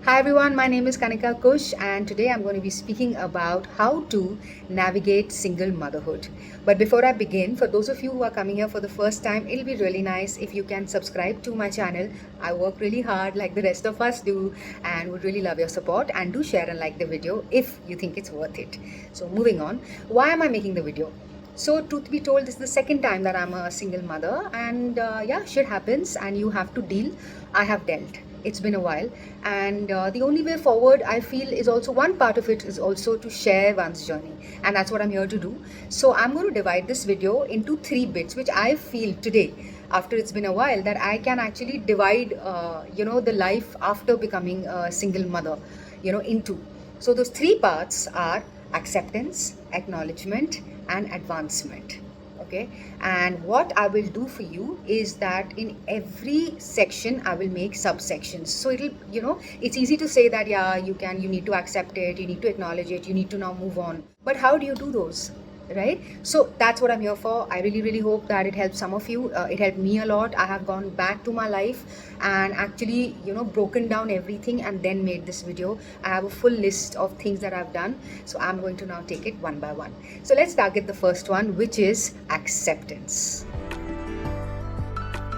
Hi everyone, my name is Kanika Kush, and today I'm going to be speaking about how to navigate single motherhood. But before I begin, for those of you who are coming here for the first time, it'll be really nice if you can subscribe to my channel. I work really hard like the rest of us do and would really love your support, and do share and like the video if you think it's worth it. So moving on, why am I making the video? So, truth be told, this is the second time that I'm a single mother, and yeah, shit happens, and you have to deal. I have dealt. It's been a while, and the only way forward, I feel, is also one part of it is also to share one's journey, and that's what I'm here to do. So, I'm going to divide this video into three bits, which I feel today, after it's been a while, that I can actually divide, the life after becoming a single mother, into. So, those three parts are acceptance, acknowledgement, and advancement. Okay, and what I will do for you is that in every section I will make subsections, so it'll, it's easy to say that, yeah, you need to accept it, you need to acknowledge it, you need to now move on, but how do you do those, right? So that's what I'm here for. I really hope that it helps some of you. It helped me a lot. I have gone back to my life and actually, broken down everything and then made this video. I have a full list of things that I've done, so I'm going to now take it one by one. So let's target the first one, which is acceptance.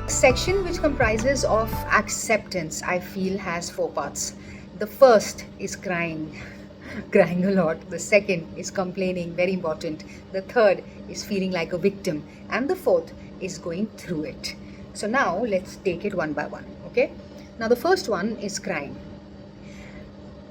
Section which comprises of acceptance, I feel, has four parts. The first is crying. Crying a lot. The second is complaining, very important. The third is feeling like a victim, and the fourth is going through it. So now let's take it one by one. Okay, now the first one is crying.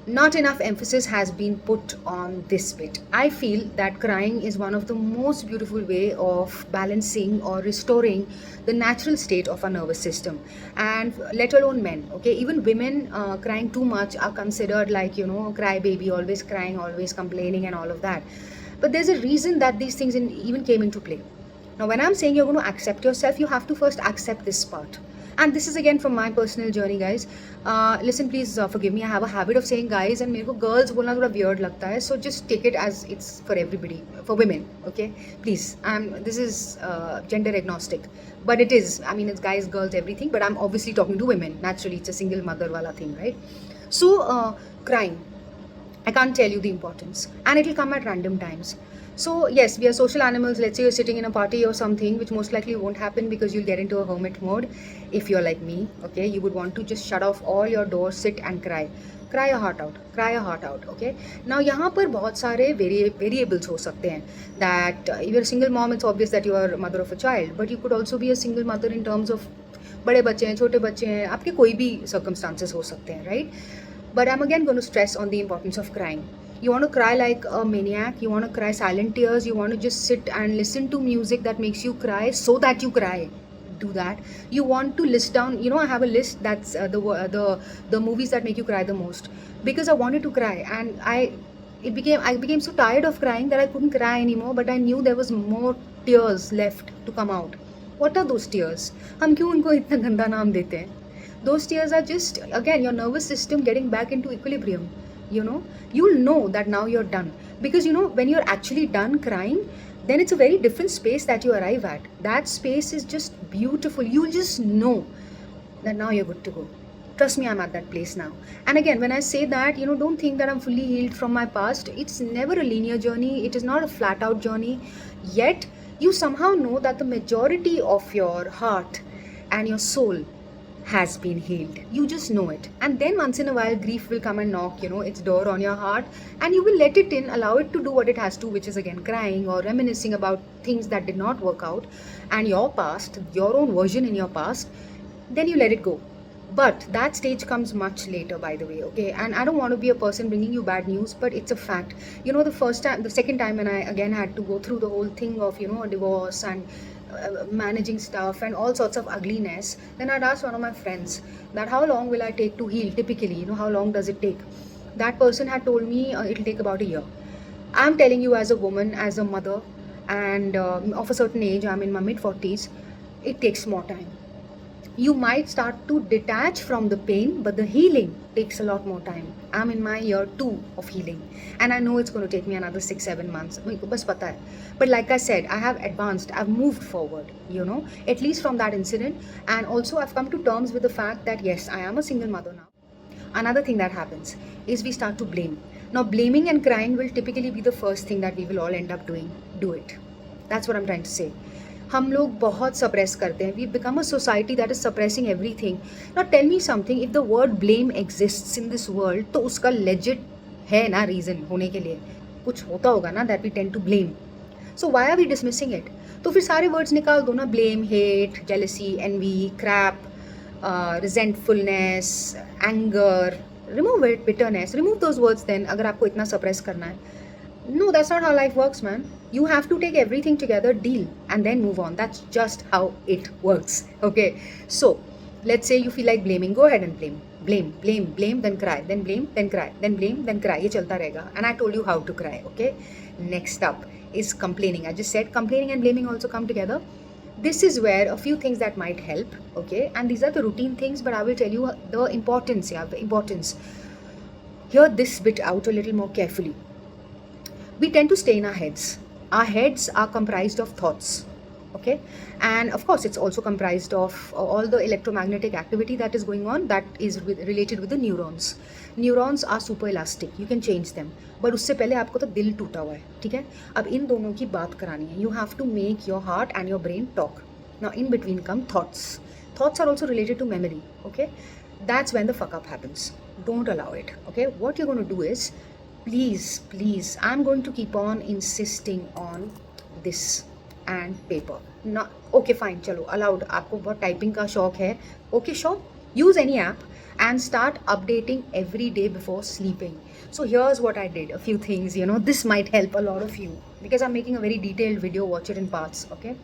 Not enough emphasis has been put on this bit. I feel that crying is one of the most beautiful way of balancing or restoring the natural state of our nervous system, and let alone men. Okay, even women crying too much are considered like, cry baby, always crying, always complaining, and all of that. But there's a reason that these things even came into play. Now, when I'm saying you're going to accept yourself, you have to first accept this part. And this is again from my personal journey, guys. Listen, please forgive me. I have a habit of saying guys, and मेरे को girls बोलना थोड़ा weird लगता है. So just take it as it's for everybody, for women. Okay, please. This is gender agnostic, but it is. I mean, it's guys, girls, everything. But I'm obviously talking to women. Naturally, it's a single mother wala thing, right? So crying. I can't tell you the importance, and it will come at random times. So yes, we are social animals. Let's say you're sitting in a party or something, which most likely won't happen because you'll get into a hermit mode. If you're like me, okay, you would want to just shut off all your doors, sit and cry your heart out, cry your heart out. Okay, now यहाँ पर बहुत सारे variables हो सकते हैं. That if you're a single mom, it's obvious that you are a mother of a child, but you could also be a single mother in terms of बड़े बच्चे हैं, छोटे बच्चे हैं, आपके कोई भी circumstances हो सकते हैं, right? But I'm again going to stress on the importance of crying. You want to cry like a maniac, you want to cry silent tears, you want to just sit and listen to music that makes you cry so that you cry. Do that. You want to list down, I have a list that's the movies that make you cry the most, because I wanted to cry, and I became so tired of crying that I couldn't cry anymore, but I knew there was more tears left to come out. What are those tears? हम क्यों उनको इतना गंदा नाम देते हैं? Those tears are just, again, your nervous system getting back into equilibrium. You'll know that now you're done, because when you're actually done crying, then it's a very different space that you arrive at. That space is just beautiful. You'll just know that now you're good to go. Trust me, I'm at that place now. And again, when I say that, don't think that I'm fully healed from my past. It's never a linear journey. It is not a flat out journey. Yet you somehow know that the majority of your heart and your soul has been healed. You just know it. And then once in a while, grief will come and knock, its door on your heart, and you will let it in, allow it to do what it has to, which is again crying or reminiscing about things that did not work out and your past, your own version in your past. Then you let it go. But that stage comes much later, by the way, okay? And I don't want to be a person bringing you bad news, but it's a fact. The second time when I again had to go through the whole thing of, a divorce and managing stuff and all sorts of ugliness, then I'd asked one of my friends that how long will I take to heal typically, how long does it take? That person had told me it'll take about a year. I'm telling you, as a woman, as a mother, and of a certain age, I'm in my mid-40s, it takes more time. You might start to detach from the pain, but the healing takes a lot more time. I'm in my year 2 of healing, and I know it's going to take me another 6-7 months. बस पता है. But like I said, I have advanced, I've moved forward, at least from that incident. And also I've come to terms with the fact that yes, I am a single mother now. Another thing that happens is we start to blame. Now blaming and crying will typically be the first thing that we will all end up doing. Do it. That's what I'm trying to say. हम लोग बहुत suppress करते हैं. We become a society that is suppressing everything. Now tell me something, if the word blame exists in this world, तो उसका legit है ना reason होने के लिए. कुछ होता होगा ना that we tend to blame. So why are we dismissing it? तो फिर सारे वर्ड्स निकाल दो ना. Blame, hate, jealousy, envy, crap, resentfulness, anger. Remove it. Bitterness, remove those words then, अगर आपको इतना सप्रेस करना है. No, that's not how life works, man. You have to take everything together, deal, and then move on. That's just how it works. Okay? So, let's say you feel like blaming. Go ahead and blame. Blame, blame, blame, then cry. Then blame, then cry. Then blame, then cry. ये चलता रहेगा. And I told you how to cry. Okay? Next up is complaining. I just said complaining and blaming also come together. This is where a few things that might help. Okay? And these are the routine things, but I will tell you the importance. Yeah, the importance. Hear this bit out a little more carefully. We tend to stay in our heads. Our heads are comprised of thoughts, okay? And of course, it's also comprised of all the electromagnetic activity that is going on, that is related with the neurons. Neurons are super elastic. You can change them. But उससे पहले आपको तो दिल टूटा हुआ है, ठीक है? अब इन दोनों की बात करानी है. You have to make your heart and your brain talk. Now, in between come thoughts. Thoughts are also related to memory, okay? That's when the fuck up happens. Don't allow it, okay? What you're going to do is, please, I'm going to keep on insisting on this and paper. Not okay, fine, chalo, allowed. आपको बहुत typing का शौक है. Okay, sure. Use any app and start updating every day before sleeping. So here's what I did. A few things, this might help a lot of you because I'm making a very detailed video. Watch it in parts, okay?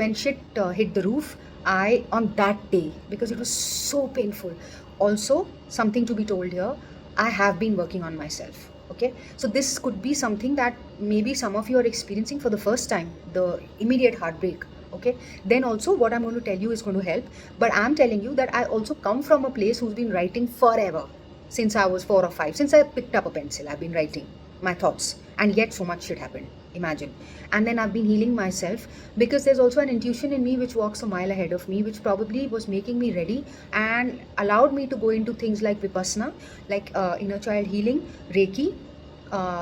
When shit hit the roof, on that day, because it was so painful. Also, something to be told here. I have been working on myself, okay? So this could be something that maybe some of you are experiencing for the first time, the immediate heartbreak, okay? Then also what I'm going to tell you is going to help, but I'm telling you that I also come from a place who's been writing forever, since I was 4 or 5, since I picked up a pencil, I've been writing my thoughts, and yet so much shit happened, imagine. And then I've been healing myself because there's also an intuition in me which walks a mile ahead of me, which probably was making me ready and allowed me to go into things like Vipassana, like inner child healing, Reiki,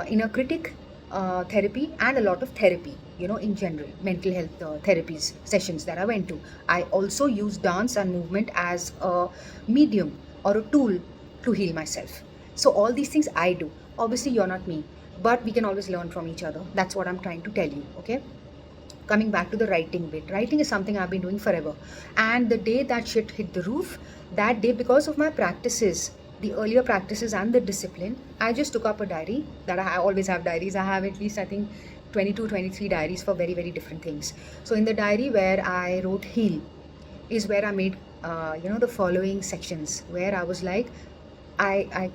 inner critic therapy, and a lot of therapy, in general, mental health therapies sessions that I went to. I also use dance and movement as a medium or a tool to heal myself. So all these things I do. Obviously, you're not me, but we can always learn from each other. That's what I'm trying to tell you, okay? Coming back to the writing bit. Writing is something I've been doing forever. And the day that shit hit the roof, that day, because of my practices, the earlier practices and the discipline, I just took up a diary. That I always have diaries. I have at least, I think, 22, 23 diaries for very, very different things. So in the diary where I wrote heal is where I made, the following sections where I was like, I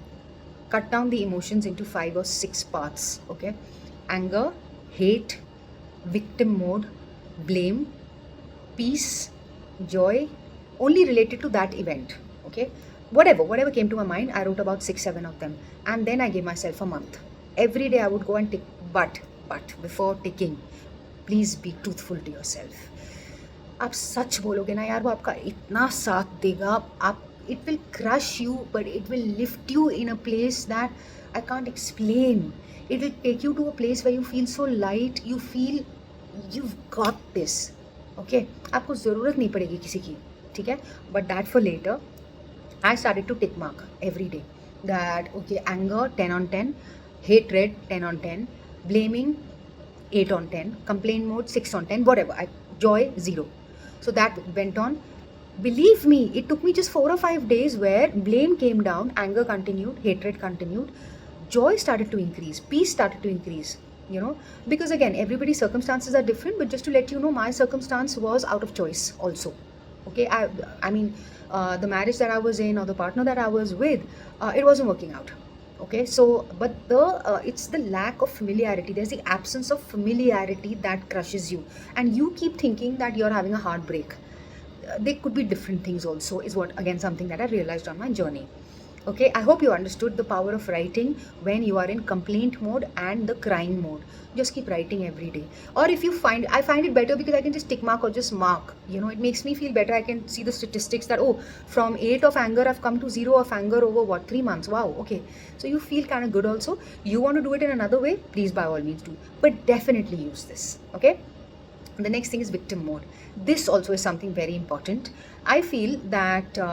cut down the emotions into 5 or 6 parts, okay? Anger, hate, victim mode, blame, peace, joy, only related to that event, okay? Whatever came to my mind, I wrote about 6-7 of them, and then I gave myself a month. Every day I would go and tick, but before ticking, please be truthful to yourself. आप सच बोलोगे ना यार, वो आपका इतना साथ देगा. आप it will crush you, but it will lift you in a place that I can't explain. It will take you to a place where you feel so light, you feel you've got this, okay? आपको ज़रूरत नहीं पड़ेगी किसी की, ठीक है? But that for later. I started to tick mark every day that, okay, anger 10 on 10, hatred 10 on 10, blaming 8 on 10, complaint mode 6 on 10, whatever. Joy 0. So that went on. Believe me, it took me just 4 or 5 days where blame came down, anger continued, hatred continued, joy started to increase, peace started to increase, because again, everybody's circumstances are different, but just to let you know, my circumstance was out of choice also, okay? I mean, the marriage that I was in or the partner that I was with, it wasn't working out, okay? So, but it's the lack of familiarity. There's the absence of familiarity that crushes you, and you keep thinking that you're having a heartbreak. They could be different things also, is what, again, something that I realized on my journey. Okay, I hope you understood the power of writing when you are in complaint mode and the crying mode. Just keep writing every day. Or if you find, I find it better because I can just tick mark or just mark. You know, it makes me feel better. I can see the statistics that, oh, from 8 of anger, I've come to 0 of anger over what, 3 months. Wow, okay. So you feel kind of good also. You want to do it in another way? Please, by all means, do. But definitely use this. Okay. The next thing is victim mode. This also is something very important. I feel that,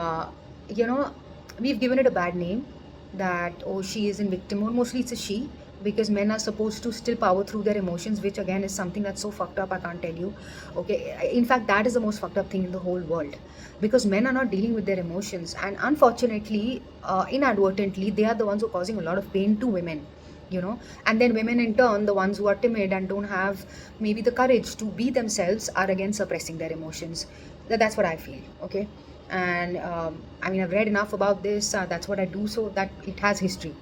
you know, we've given it a bad name that, oh, she is in victim mode. Mostly it's a she, because men are supposed to still power through their emotions, which again is something that's so fucked up, I can't tell you. Okay, in fact, that is the most fucked up thing in the whole world, because men are not dealing with their emotions, and unfortunately, inadvertently, they are the ones who are causing a lot of pain to women, you know. And then women in turn, the ones who are timid and don't have maybe the courage to be themselves, are again suppressing their emotions. That's what I feel. Okay. And I mean, I've read enough about this, that's what I do, so that it has history.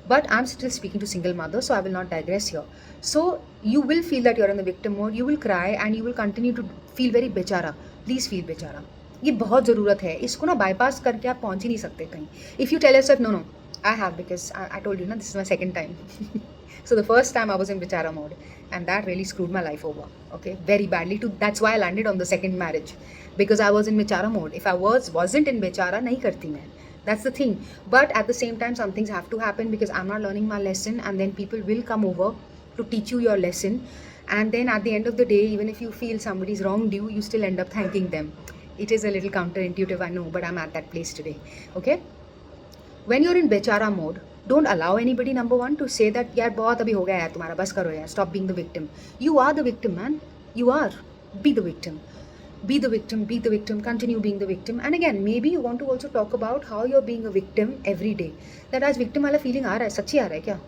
But I'm still speaking to single mothers, so I will not digress here. So you will feel that you're in the victim mode, you will cry, and you will continue to feel very बेचारा. Please feel बेचारा. ये बहुत ज़रूरत है, इसको ना bypass करके आप पहुंच ही नहीं सकते कहीं. If you tell yourself no, no, I have, because I told you, na, this is my second time. So the first time I was in Bichara mode, and that really screwed my life over. Okay, very badly. That's why I landed on the second marriage, because I was in Bichara mode. If I wasn't in Bichara, nahi karti main. That's the thing. But at the same time, some things have to happen, because I'm not learning my lesson, and then people will come over to teach you your lesson. And then at the end of the day, even if you feel somebody's wronged you, you still end up thanking them. It is a little counterintuitive, I know, but I'm at that place today. Okay. When you're in बेचारा mode, don't allow anybody, number one, to say that यार बहुत अभी हो गया यार तुम्हारा, बस करो यार, stop being the victim. You are the victim, man. You are. Be the victim. Be the victim, be the victim, continue being the victim. And again, maybe you want to also talk about how you're being a victim every day. That आज victim वाला feeling आ रहा है, सच्ची आ रहा है क्या?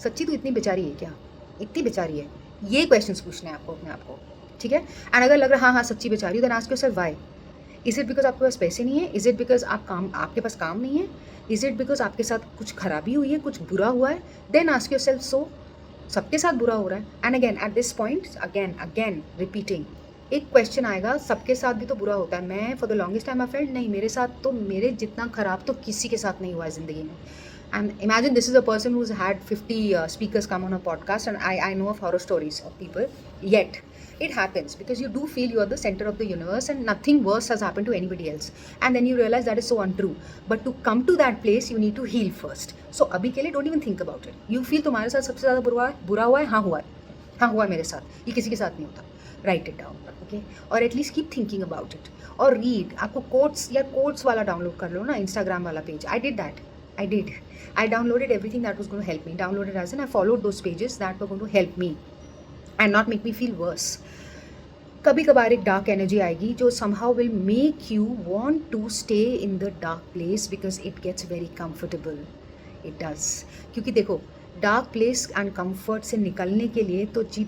सच्ची तू इतनी बेचारी है क्या? इतनी बेचारी है? ये questions पूछने हैं आपको अपने आप को, ठीक है? And अगर लग रहा हाँ हाँ सच्ची बेचारी, then ask yourself why. Is it because आपके पास पैसे नहीं है? Is it because आपके पास काम नहीं है? Is it because आपके साथ कुछ खराबी हुई है, कुछ बुरा हुआ है? Then ask yourself, so सबके साथ बुरा हो रहा है. And again, at this point, again repeating, एक क्वेश्चन आएगा, सबके साथ भी तो बुरा होता है. मैं for the longest time I felt नहीं, मेरे साथ तो, मेरे जितना खराब तो किसी के साथ नहीं हुआ है ज़िंदगी में. And imagine this is a person who's had 50 speakers come on a podcast, and I know of horror stories of people. Yet it happens because you do feel you are the center of the universe and nothing worse has happened to anybody else. And then you realize that is so untrue. But to come to that place, you need to heal first. So अभी के लिए don't even think about it. You feel तुम्हारे साथ सबसे ज़्यादा बुरा हुआ है, हाँ हुआ है, हाँ हुआ है मेरे साथ, ये किसी के साथ नहीं होता. Write it down, okay? Or at least keep thinking about it. Or read. आपको quotes या quotes वाला डाउनलोड कर लो ना, Instagram वाला page. I did that. I downloaded everything that was going to help me. Downloaded as in I followed those pages that were going to help me and not make me feel worse. कभी कभार एक dark energy आएगी जो somehow will make you want to stay in the dark place because it gets very comfortable. It does. क्योंकि देखो, dark place and comfort से निकलने के लिए तो जी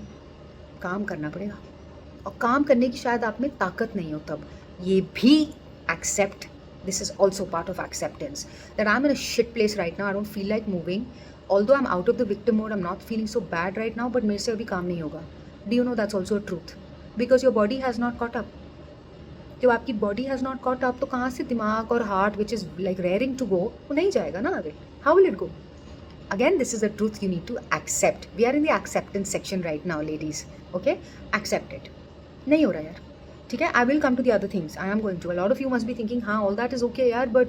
काम करना पड़ेगा, और काम करने की शायद आप में ताकत नहीं हो. तब ये भी accept. This is also part of acceptance that I'm in a shit place right now. I don't feel like moving. Although I'm out of the victim mode, I'm not feeling so bad right now, but मेरे से अभी काम नहीं होगा. Do you know that's also a truth? Because your body has not caught up. जब आपकी body has not caught up, तो कहाँ से दिमाग और heart, which is like raring to go, वो नहीं जाएगा ना आगे. How will it go? Again, this is a truth you need to accept. We are in the acceptance section right now, ladies. Okay? Accept it. नहीं हो रहा यार. ठीक है, I will come to the other things. I am going to. A lot of you must be thinking, हाँ all that is okay यार, but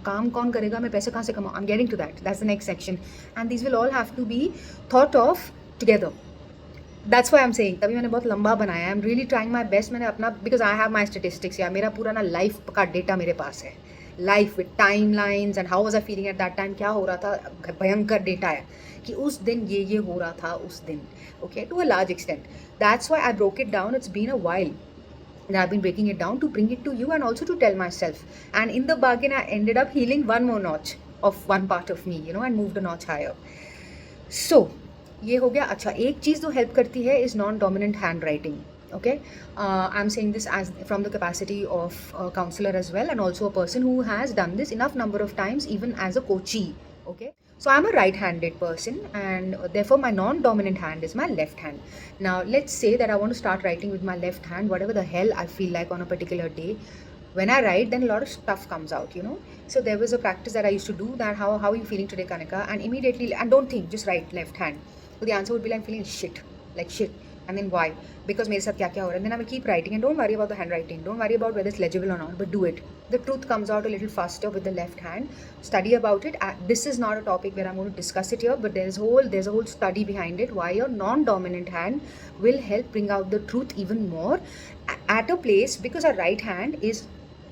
काम कौन करेगा, मैं पैसे कहाँ से कमाऊँ. I am getting to that. That's the next section, and this will all have to be thought of together. That's why I am saying. तभी मैंने बहुत लंबा बनाया. I am really trying my best. मैंने अपना, because I have my statistics, या मेरा पूरा ना लाइफ का डेटा मेरे पास है. Life with time lines and how was I feeling at that time, क्या हो रहा था, भयंकर डेटा है कि उस दिन ये हो रहा था उस दिन. Okay, to a large extent. That's why I broke it down. It's been a while that I've been breaking it down to bring it to you and also to tell myself. And in the bargain, I ended up healing one more notch of one part of me, and moved a notch higher. So, ये हो गया. अच्छा, एक चीज़ जो help करती है is non-dominant handwriting. Okay, I'm saying this as from the capacity of a counselor as well, and also a person who has done this enough number of times, even as a coachee. Okay, so I'm a right-handed person, and therefore my non-dominant hand is my left hand. Now let's say that I want to start writing with my left hand, whatever the hell I feel like on a particular day. When I write, then a lot of stuff comes out, you know. So there was a practice that I used to do, that how are you feeling today, Kanika? And immediately, and don't think, just write left hand. So the answer would be like, I'm feeling shit, like shit. And then why? Because मेरे साथ क्या क्या हो रहा है. And then I will keep writing, and don't worry about the handwriting. Don't worry about whether it's legible or not, but do it. The truth comes out a little faster with the left hand. Study about it. This is not a topic where I'm going to discuss it here, but there's a whole study behind it. Why your non-dominant hand will help bring out the truth even more at a place, because our right hand is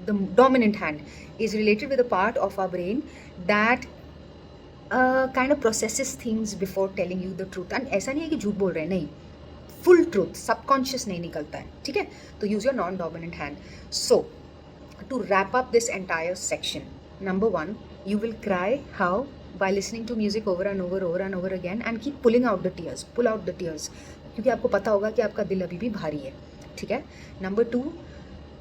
the dominant hand, is related with a part of our brain that kind of processes things before telling you the truth. And ऐसा नहीं है कि झूठ बोल रहे हैं, नहीं, full truth, subconscious नहीं निकलता है, ठीक है. तो use your non dominant hand. So to wrap up this entire section, number 1, you will cry how? By listening to music over and over again, and keep pulling out the tears, pull out the tears, क्योंकि आपको पता होगा कि आपका दिल अभी भी भारी है, ठीक है. Number 2,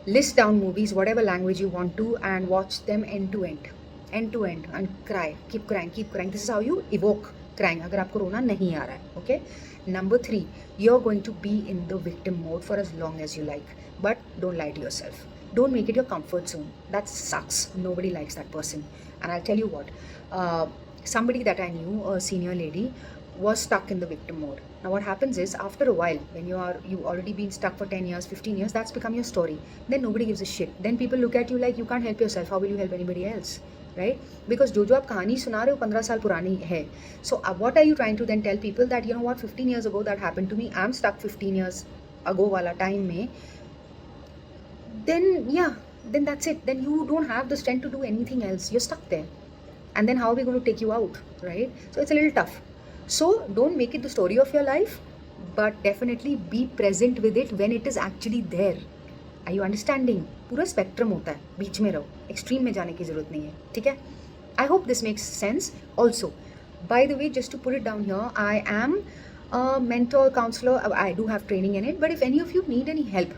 list down movies, whatever language you want to, and watch them end to end, and cry, keep crying. This is how you evoke crying अगर आपको रोना नहीं आ रहा है, okay. Number 3, you're going to be in the victim mode for as long as you like, but don't lie to yourself. Don't make it your comfort zone. That sucks. Nobody likes that person. And I'll tell you what, somebody that I knew, a senior lady, was stuck in the victim mode. Now what happens is, after a while, when you've already been stuck for 10 years, 15 years, that's become your story. Then nobody gives a shit. Then people look at you like you can't help yourself. How will you help anybody else? Right? Because जो आप कहानी सुना रहे हो 15 साल पुरानी है. So what are you trying to then tell people? That you know what, 15 years ago that happened to me, I'm stuck 15 years ago वाला time में. Then that's it. Then you don't have the strength to do anything else. You're stuck there. And then how are we going to take you out, right? So it's a little tough. So don't make it the story of your life, but definitely be present with it when it is actually there. Are you understanding? पूरा spectrum होता है, बीच में रहो, extreme में जाने की ज़रूरत नहीं है, ठीक है. I hope this makes sense. Also, by the way, just to put it down here, I am a mentor, counselor. I do have training in it, but if any of you need any help,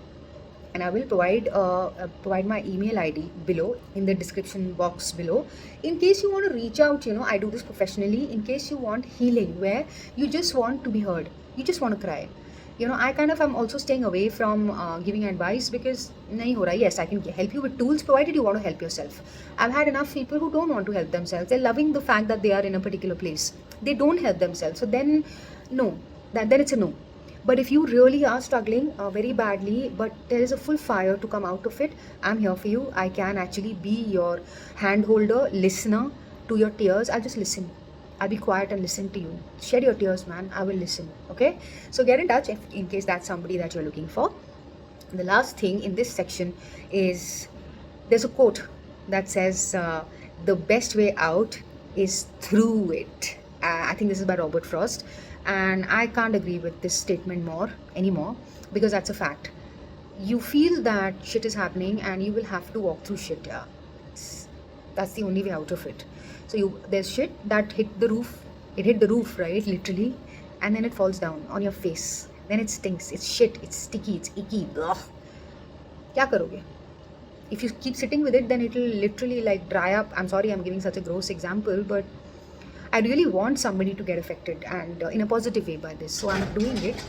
and I will provide my email ID below in the description box below, in case you want to reach out. You know, I do this professionally. In case you want healing, where you just want to be heard, you just want to cry. You know, I kind of am also staying away from giving advice, because nahi ho raha. Yes, I can help you with tools, provided you want to help yourself. I've had enough people who don't want to help themselves. They're loving the fact that they are in a particular place. They don't help themselves. So then, no, then it's a no. But if you really are struggling very badly, but there is a full fire to come out of it, I'm here for you. I can actually be your hand holder, listener to your tears. I'll just listen. I'll be quiet and listen to you. Shed your tears, man. I will listen. Okay? So get in touch in case that's somebody that you're looking for. The last thing in this section is, there's a quote that says, the best way out is through it. I think this is by Robert Frost. And I can't agree with this statement anymore, because that's a fact. You feel that shit is happening and you will have to walk through shit. Yeah. That's the only way out of it. So there's shit that hit the roof. It hit the roof, right? Literally. And then it falls down on your face. Then it stinks. It's shit. It's sticky. It's icky. Ugh. क्या करोगे? If you keep sitting with it, then it will literally like dry up. I'm sorry I'm giving such a gross example, but I really want somebody to get affected, and in a positive way by this. So I'm doing it.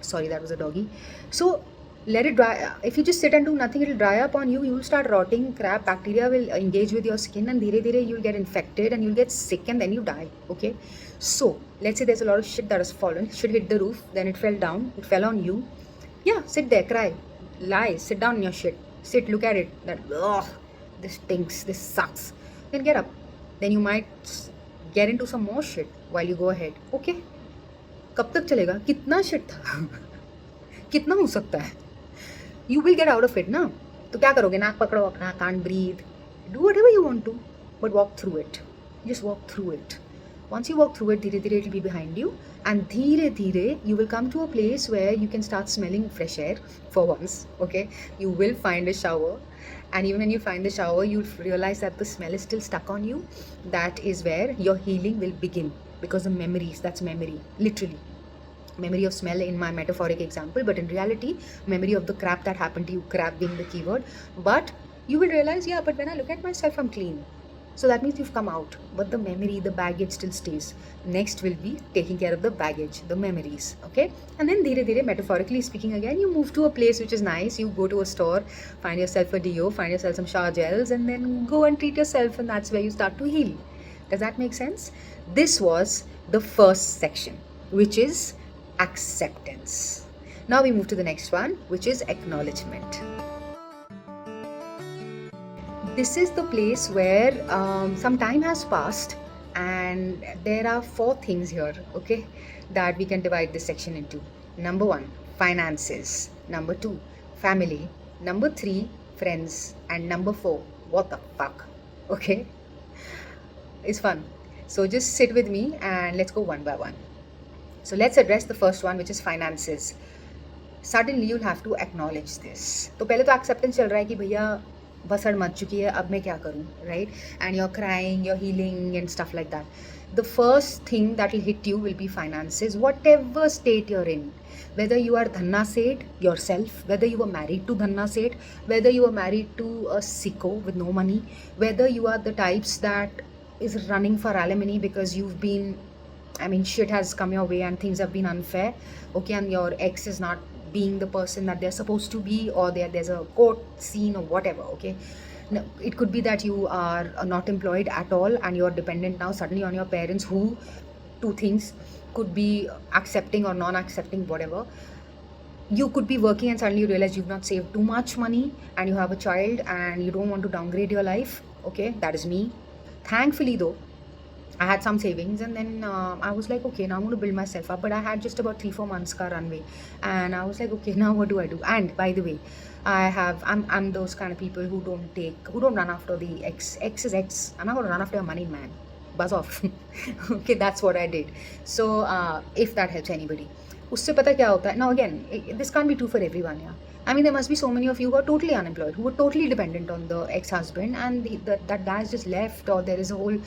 Sorry, that was a doggy. So let it dry. If you just sit and do nothing, it will dry up on you. You will start rotting. Crap, bacteria will engage with your skin, and dhire you'll get infected and you'll get sick, and then you die. Okay. So let's say there's a lot of shit that has fallen. Shit hit the roof, then it fell down. It fell on you. Yeah, sit there, cry, lie, sit down in your shit. Sit, look at it. That, ugh, this stinks. This sucks. Then get up. Then you might get into some more shit while you go ahead. Okay? कब तक चलेगा? कितना shit था? कितना हो सकता है? You will get out of it, ना? तो क्या करोगे? नाक पकड़ो अपना, can't breathe. Do whatever you want to, but walk through it. Just walk through it. Once you walk through it, धीरे धीरे it will be behind you, and धीरे धीरे you will come to a place where you can start smelling fresh air for once. Okay? You will find a shower. And even when you find the shower, you'll realize that the smell is still stuck on you. That is where your healing will begin, because the memories, that's memory, literally. Memory of smell in my metaphoric example, but in reality, memory of the crap that happened to you, crap being the keyword. But you will realize, yeah, but when I look at myself, I'm clean. So that means you've come out, but the memory, the baggage still stays. Next will be taking care of the baggage, the memories, okay? And then dheere dheere, metaphorically speaking again, you move to a place which is nice, you go to a store, find yourself a deo, find yourself some shower gels, and then go and treat yourself, and that's where you start to heal. Does that make sense? This was the first section, which is acceptance. Now we move to the next one, which is acknowledgement. This is the place where some time has passed, and there are 4 things here, okay, that we can divide this section into. Number 1, finances. Number 2, family. Number 3, friends. And number 4, what the fuck, okay? It's fun. So just sit with me and let's go one by one. So let's address the first one, which is finances. Suddenly you'll have to acknowledge this. तो पहले तो acceptance चल रहा है कि भैया बसड़ much चुकी है, अब मैं क्या करूँ, right? And you're crying, you're healing and stuff like that. The first thing that will hit you will be finances, whatever state you're in. Whether you are Dhanna Seth yourself, whether you were married to Dhanna Seth, whether you were married to a sicko with no money, whether you are the types that is running for alimony because you've been, I mean, shit has come your way and things have been unfair, okay, and your ex is not being the person that they're supposed to be, or there's a court scene or whatever, okay? No, it could be that you are not employed at all and you're dependent now suddenly on your parents, who, 2 things, could be accepting or non-accepting, whatever. You could be working and suddenly you realize you've not saved too much money and you have a child and you don't want to downgrade your life, okay? That is me. Thankfully though, I had some savings, and then I was like, okay, now I'm going to build myself up. But I had just about 3-4 months ka runway, and I was like, okay, now what do I do? And by the way, I'm those kind of people who don't run after the ex. Ex is ex. I'm not going to run after your money, man. Buzz off. Okay, that's what I did. So if that helps anybody, उससे पता क्या होता है? Now again, this can't be true for everyone, yeah. I mean, there must be so many of you who are totally unemployed, who are totally dependent on the ex-husband, and that guy's just left, or there is a whole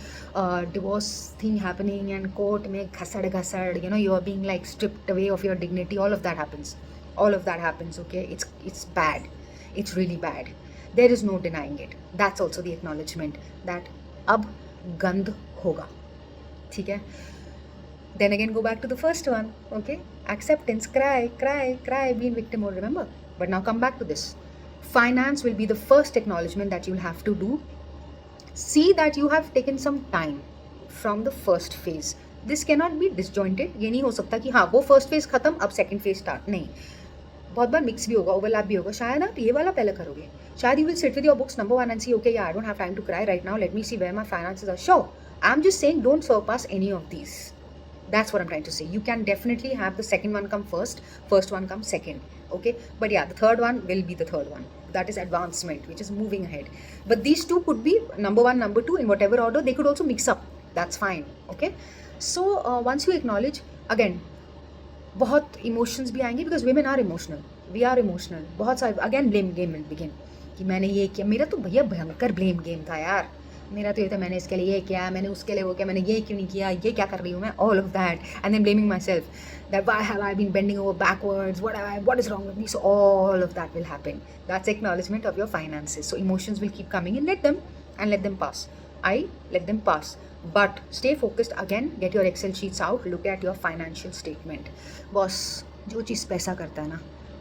divorce thing happening, and court mein ghasad, you know, you are being like stripped away of your dignity. All of that happens. All of that happens, okay? It's bad. It's really bad. There is no denying it. That's also the acknowledgement that ab gand hoga. ठीक है? Then again, go back to the first one, okay? Acceptance, cry, be in victim mode, remember? But now come back to this. Finance will be the first acknowledgement that you'll have to do. See that you have taken some time from the first phase. This cannot be disjointed. ये नहीं हो सकता कि हाँ वो first phase खत्म, अब second phase start. नहीं. बहुत बार mix भी होगा, overlap भी होगा. शायद आप ये वाला पहले करोगे. शायद you will sit with your books number 1 and see, okay, yeah, I don't have time to cry right now. Let me see where my finances are. Sure. I'm just saying don't surpass any of these. That's what I'm trying to say. You can definitely have the second one come first one come second, okay? But yeah, the third one will be the third one. That is advancement, which is moving ahead. But these two could be number 1, number 2, in whatever order. They could also mix up. That's fine, okay? So once you acknowledge, again, बहुत emotions भी आएंगे, because women are emotional. We are emotional. बहुत सारे, again, blame game will begin. कि मैंने ये किया, मेरा तो भैया भयंकर blame game था यार. मेरा तो ये था, मैंने इसके लिए ये किया, मैंने उसके लिए वो किया, मैंने ये क्यों नहीं किया, ये क्या कर रही हूँ मैं, all of that, and then blaming myself that why have I been bending over backwards, what is wrong with me. So all of that will happen. That's acknowledgement of your finances. So emotions will keep coming in, let them pass. Let them pass, but stay focused. Again, get your Excel sheets out, look at your financial statement. Boss, जो चीज़ पैसा करता है ना,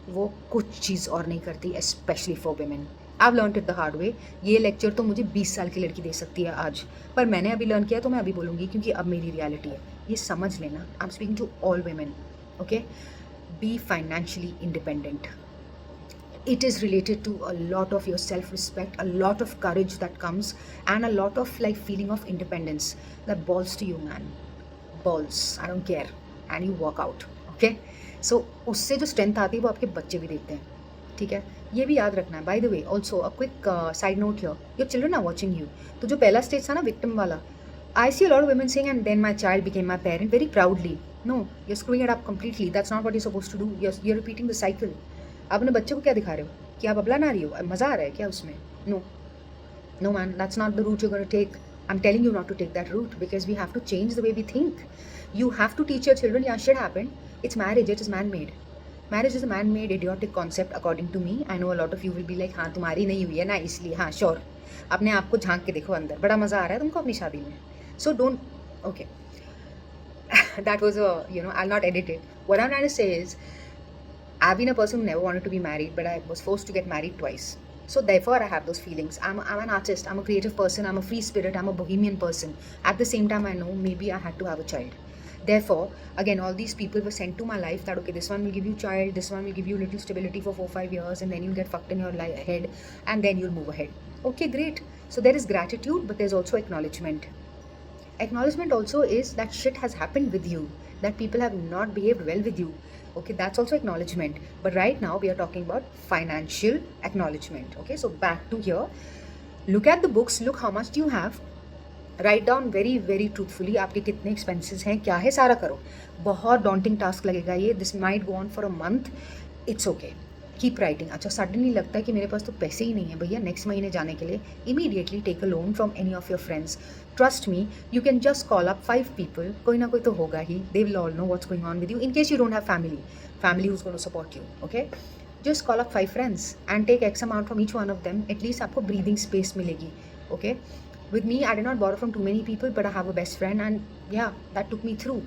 वो कुछ चीज़ और नहीं करती, especially for women. I've learned it the hard way. ये लेक्चर तो मुझे 20 साल की लड़की दे सकती है आज, पर मैंने अभी लर्न किया तो मैं अभी बोलूँगी, क्योंकि अब मेरी रियलिटी है. ये समझ लेना. I'm speaking to all women, okay? Be financially independent. It is related to a lot of your self-respect, a lot of courage that comes, and a lot of like feeling of independence. That balls to you, man. Balls. I don't care. And you walk out, okay? So उससे जो strength आती है वो आपके बच्चे भी देखते हैं, ठीक है? ये भी याद रखना है. By the way, also a quick side note here, your children are watching you. तो जो पहला स्टेज था ना विक्टिम वाला, I see a lot of women saying and then my child became my parent very proudly. No, you are screwing it up completely. That's not what you supposed to do. You are repeating the cycle. आप अपने बच्चे को क्या दिखा रहे हो कि आप अबला ना रही हो, मज़ा आ रहा है क्या उसमें? No man, that's not the route you gonna take. I am telling you not to take that route, because we have to change the way we think. You have to teach your children, yeah, shit happened. It's marriage, it is man-made. Marriage is a man-made idiotic concept according to me. I know a lot of you will be like, हाँ तुम्हारी नहीं हुई है ना इसलिए, हाँ sure. अपने आप को झांक के देखो अंदर, बड़ा मज़ा आ रहा है तुमको अपनी शादी में. So don't. Okay. That was a, I'll not edit it. What I'm trying to say is, I've been a person who never wanted to be married, but I was forced to get married twice. So therefore, I have those feelings. I'm an artist. I'm a creative person. I'm a free spirit. I'm a bohemian person. At the same time, I know maybe I had to have a child. Therefore, again, all these people were sent to my life that, okay, this one will give you child, this one will give you little stability for 4-5 years, and then you'll get fucked in your head, and then you'll move ahead. Okay, great. So there is gratitude, but there's also acknowledgement. Acknowledgement also is that shit has happened with you, that people have not behaved well with you. Okay, that's also acknowledgement. But right now we are talking about financial acknowledgement. Okay, so back to here. Look at the books, look how much do you have. Write down very very truthfully आपके कितने expenses हैं, क्या है, सारा करो. बहुत daunting task लगेगा ये. This might go on for a month. It's okay. Keep writing. अच्छा, सडनली लगता है कि मेरे पास तो पैसे ही नहीं है भैया नेक्स्ट महीने जाने के लिए. Immediately take a loan from any of your friends. Trust me, you can just call up 5 people. कोई ना कोई तो होगा ही. They will all know what's going on with you. In case you don't have family who's going to support you. Okay, just call up 5 friends and take X amount from each one of them. At least आपको breathing space मिलेगी. Okay, with me I did not borrow from too many people, but I have a best friend and yeah, that took me through.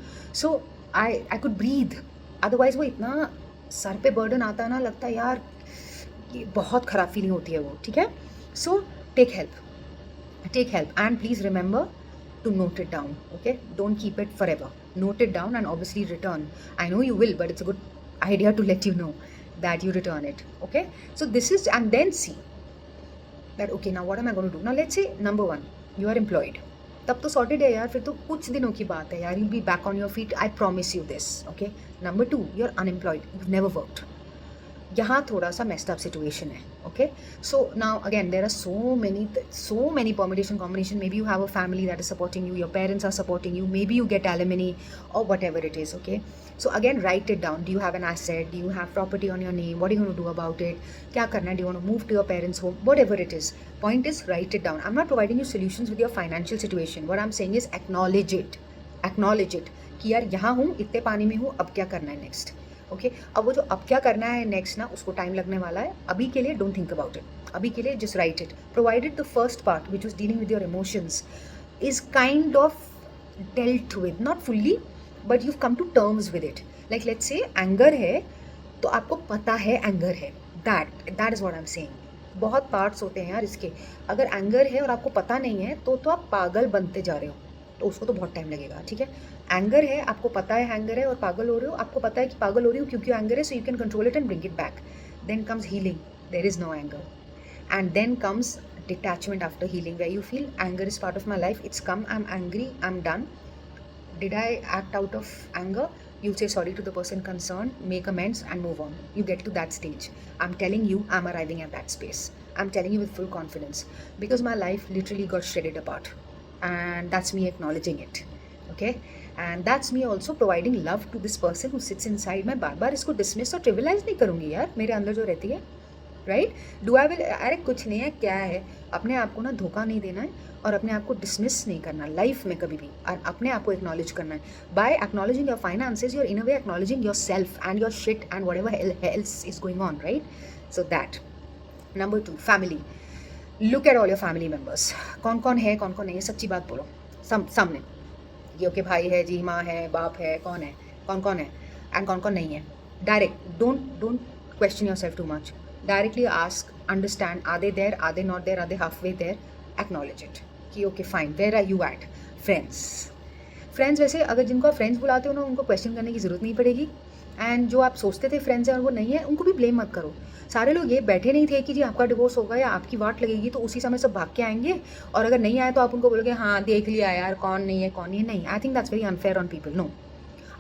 So I could breathe. Otherwise वो इतना sir पे burden आता है ना, लगता है यार ये बहुत ख़राब फीलिंग होती है वो. ठीक है, so take help and please remember to note it down. Okay, don't keep it forever. Note it down and obviously return. I know you will, but it's a good idea to let you know that you return it. Okay, so this is, and then see that okay, now what am I going to do. Now let's say number 1, you are employed. तब तो sorted है यार, फिर तो कुछ दिनों की बात है यार. You'll be back on your feet, I promise you this. Okay, number 2, you're unemployed, you've never worked. यहाँ थोड़ा सा मेस्ड अप सिचुएशन है. Okay, so now again there are so many permutation combination. Maybe you have a family that is supporting you, your parents are supporting you, maybe you get alimony or whatever it is. Okay, so again write it down. Do you have an asset, do you have property on your name, what you gonna do about it, क्या करना है, do you want to move to your parents home, whatever it is. Point is write it down. I am not providing you solutions with your financial situation. What I am saying is acknowledge it कि यार यहाँ हूँ, इतने पानी में हूँ, अब क्या करना है नेक्स्ट. ओके, अब वो जो अब क्या करना है नेक्स्ट ना, उसको टाइम लगने वाला है. अभी के लिए डोंट थिंक अबाउट इट. अभी के लिए just right it. Provided the first part which was dealing with your emotions is kind of dealt with, not fully, but you've come to terms with it. Like let's say anger है तो आपको पता है anger है. that is what I'm saying. बहुत parts होते हैं यार इसके. अगर एंगर है और आपको पता नहीं है तो आप पागल बनते जा रहे हो, तो उसको तो बहुत टाइम लगेगा. ठीक है, एंगर है, आपको पता है एंगर है और पागल हो रहे हो, आपको पता है कि पागल हो रही हो क्योंकि एंगर है, so you can control it and bring it back. Then comes healing, there is no anger. And then comes detachment after healing, where you feel anger is part of my life, it's come, I'm angry, I'm done. Did I act out of anger? You say sorry to the person concerned, make amends and move on. You get to that stage. I'm telling you, I'm arriving at that space. I'm telling you with full confidence because my life literally got shredded apart, and that's me acknowledging it. Okay, and that's me also providing love to this person who sits inside. मैं बार बार इसको dismiss और trivialize नहीं करूँगी यार, मेरे अंदर जो रहती है. राइट, डू आई विल, अरे कुछ नहीं है, क्या है, अपने आप को ना धोखा नहीं देना है और अपने आप को डिसमिस नहीं करना लाइफ में कभी भी, और अपने आप को एक्नॉलेज करना है. By acknowledging your finances you are in a way acknowledging yourself and your shit and whatever else is going on. Right, so that. Number 2, family. Look at all your family members. कौन कौन है, कौन कौन नहीं है, सच्ची बात बोलो सामने. ये ओके, भाई है जी, माँ है, बाप है, कौन है, कौन कौन है एंड कौन कौन नहीं है. Direct, don't question your self too much. Directly ask, understand, are they there, are they not there, are they halfway there, acknowledge it कि okay fine, where are you at. Friends वैसे अगर जिनको आप friends बुलाते हो ना, उनको question करने की ज़रूरत नहीं पड़ेगी. एंड जो आप सोचते थे फ्रेंड्स हैं और वो नहीं है, उनको भी ब्लेम मत करो. सारे लोग ये बैठे नहीं थे कि जी आपका डिवोर्स होगा या आपकी वाट लगेगी तो उसी समय सब भाग के आएंगे, और अगर नहीं आए तो आप उनको बोलोगे हाँ देख लिया यार कौन नहीं है कौन नहीं है. नहीं, I think that's very unfair on people. No,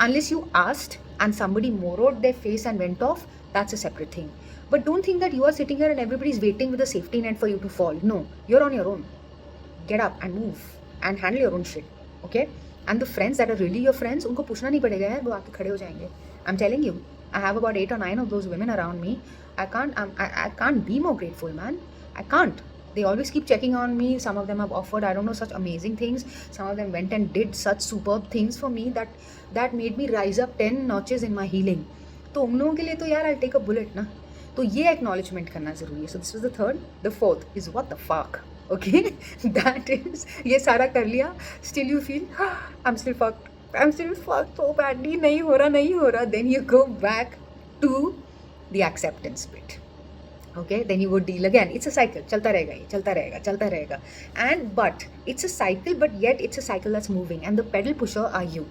unless you asked and somebody morrowed their face and went off, that's a separate thing. But don't think that you are sitting here and everybody is waiting with a safety net for you to fall. No, you're on your own. Get up and move and handle your own shit. Okay? And the friends that are really your friends, उनको पूछना नहीं पड़ेगा यार, वो आके खड़े हो जाएंगे. I'm telling you, I have about 8 or 9 of those women around me. I can't be more grateful, man. I can't. They always keep checking on me. Some of them have offered, I don't know, such amazing things. Some of them went and did such superb things for me that made me rise up 10 notches in my healing. तो उन लोगों के लिए तो यार I'll take a bullet ना. तो ये एक्नॉलेजमेंट करना ज़रूरी है. So this was the third. The fourth is what the fuck. okay? That is, ये सारा कर लिया, still you feel I'm still fucked, I'm still fucked so badly, नहीं हो रहा, then you go back to the acceptance bit. Okay, then you go deal again. It's a cycle. चलता रहेगा ये, चलता रहेगा. And but it's a cycle, but yet it's a cycle that's moving. And the pedal pusher are you.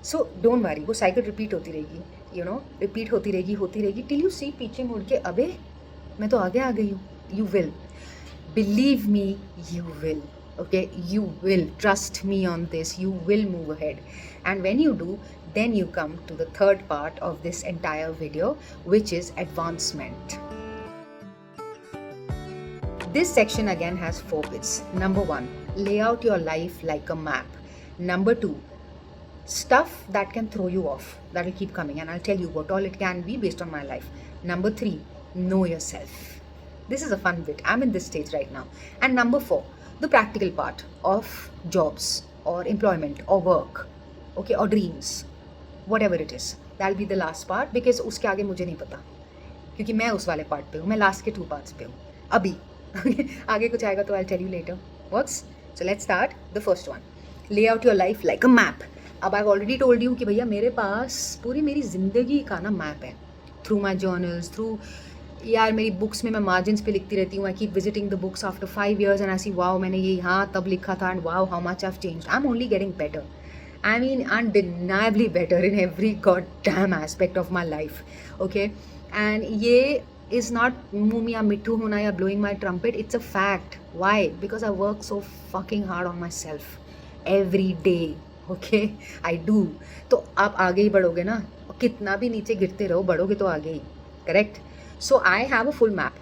So don't worry, वो cycle repeat होती रहेगी. You know, repeat होती रहेगी till you see पीछे मुड़ के अबे मैं तो आगे आ गई हूँ. You will. Believe me, you will. Okay, you will. Trust me on this. You will move ahead. And when you do, then you come to the third part of this entire video, which is advancement. This section again has 4 bits. Number 1, lay out your life like a map. Number 2, stuff that can throw you off, that will keep coming, and I'll tell you what all it can be based on my life. Number 3, know yourself. This is a fun bit. I'm in this stage right now. And number 4, the practical part of jobs or employment or work, okay, or dreams, whatever it is. That'll be the last part, because उसके आगे मुझे नहीं पता, क्योंकि मैं उस वाले part पे हूँ, मैं लास्ट के 2 पार्ट्स पे हूँ अभी. आगे कुछ आएगा तो I'll tell you later. Works? So let's start the first one. Lay out your life like a map. अब I've already told you कि भैया मेरे पास पूरी मेरी ज़िंदगी का ना मैप है. Through my journals, through यार मेरी बुक्स में मैं मार्जिन्स पे लिखती रहती हूँ. I keep visiting the books after 5 years and I see wow मैंने ये यहाँ तब लिखा था and wow how much I've changed. I'm only getting better. I mean undeniably better in every goddamn aspect of my life. Okay? And ये is not मुँह या मिट्ठू होना या blowing my trumpet. It's a fact. Why? Because I work so fucking hard on myself every day. Okay? I do. तो आप आगे ही बढ़ोगे ना, कितना भी नीचे गिरते रहो बढ़ोगे तो आगे ही. Correct? So I have a full map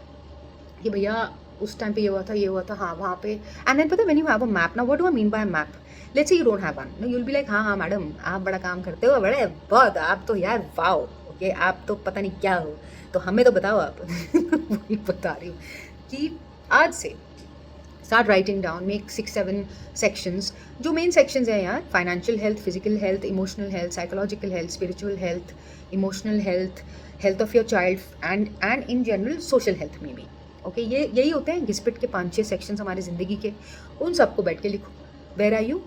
कि भैया उस टाइम पे ये हुआ था, हाँ वहाँ पे. एंड देन पता, when you have a map, ना what do I mean by map? Let's say you don't have one, no you will be like हाँ मैडम आप बड़ा काम करते हो, बड़े बहुत आप तो यार वाओ. ओके, आप तो पता नहीं क्या हो, तो हमें तो बताओ आप. वही बता रही हूँ कि आज से start writing down, make 6-7 sections. जो मेन सेक्शंस हैं यार, financial health, physical health, emotional health, psychological health, spiritual health, emotional health, health of your child and in general social health में भी. ओके, ये यही होते हैं घिसपिट के 5-6 सेक्शंस हमारी ज़िंदगी के. उन सबको बैठ के लिखो. Where are you?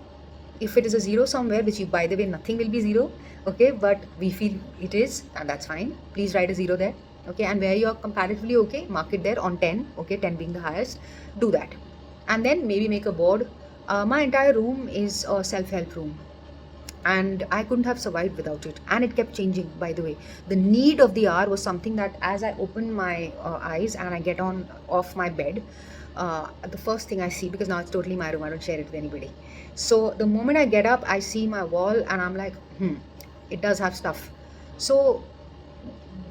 If it is a zero somewhere, which you, by the way, nothing will be zero, okay, but we feel it is, and that's fine. Please write a 0 there, okay, and where you are comparatively okay, mark it there on 10, okay, 10 being the highest, do that. And then maybe make a board. My entire room is a self-help room, and I couldn't have survived without it, and it kept changing, by the way. The need of the hour was something that as I open my eyes and I get on off my bed, the first thing I see, because now it's totally my room, I don't share it with anybody. So the moment I get up, I see my wall and I'm like, it does have stuff. So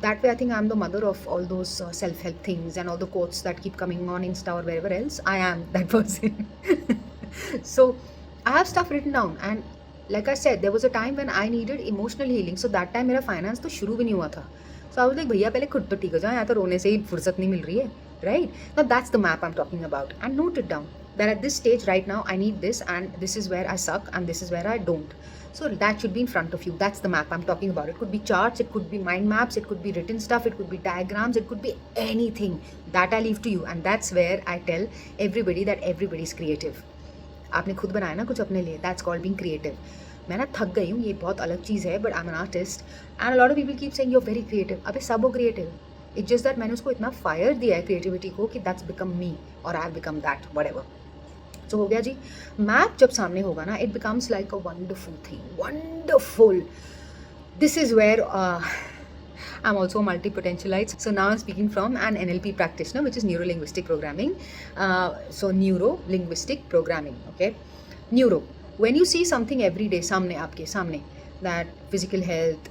that way I think I'm the mother of all those self-help things and all the quotes that keep coming on Insta or wherever else. I am that person. So I have stuff written down, and like I said, there was a time when I needed emotional healing. So that time मेरा finance तो शुरू भी नहीं हुआ था. So I was like, भैया पहले खुद तो ठीक हो जाए, यहाँ तो रोने से ही फुर्सत नहीं मिल रही है. Right? Now that's the map I'm talking about, and note it down. That at this stage right now I need this, and this is where I suck and this is where I don't. So that should be in front of you. That's the map I'm talking about. It could be charts, it could be mind maps, it could be written stuff, it could be diagrams, it could be anything. That I leave to you, and that's where I tell everybody that everybody is creative. आपने खुद बनाया ना कुछ अपने लिए, that's called being creative. मैं ना थक गई हूँ, ये बहुत अलग चीज़ है, but I'm an artist and a lot of people keep saying you're very creative. अबे सब हो creative. It's just that मैंने उसको इतना फायर दिया है क्रिएटिविटी को कि that's become me or I've become that, whatever. So हो गया जी. मैप जब सामने होगा ना, it becomes like a wonderful thing. Wonderful. This is where I'm also a multi-potentialite. So now I'm speaking from an NLP practitioner, which is neuro-linguistic programming. So neuro-linguistic programming, okay? Neuro. When you see something every day, सामने आपके सामने, that physical health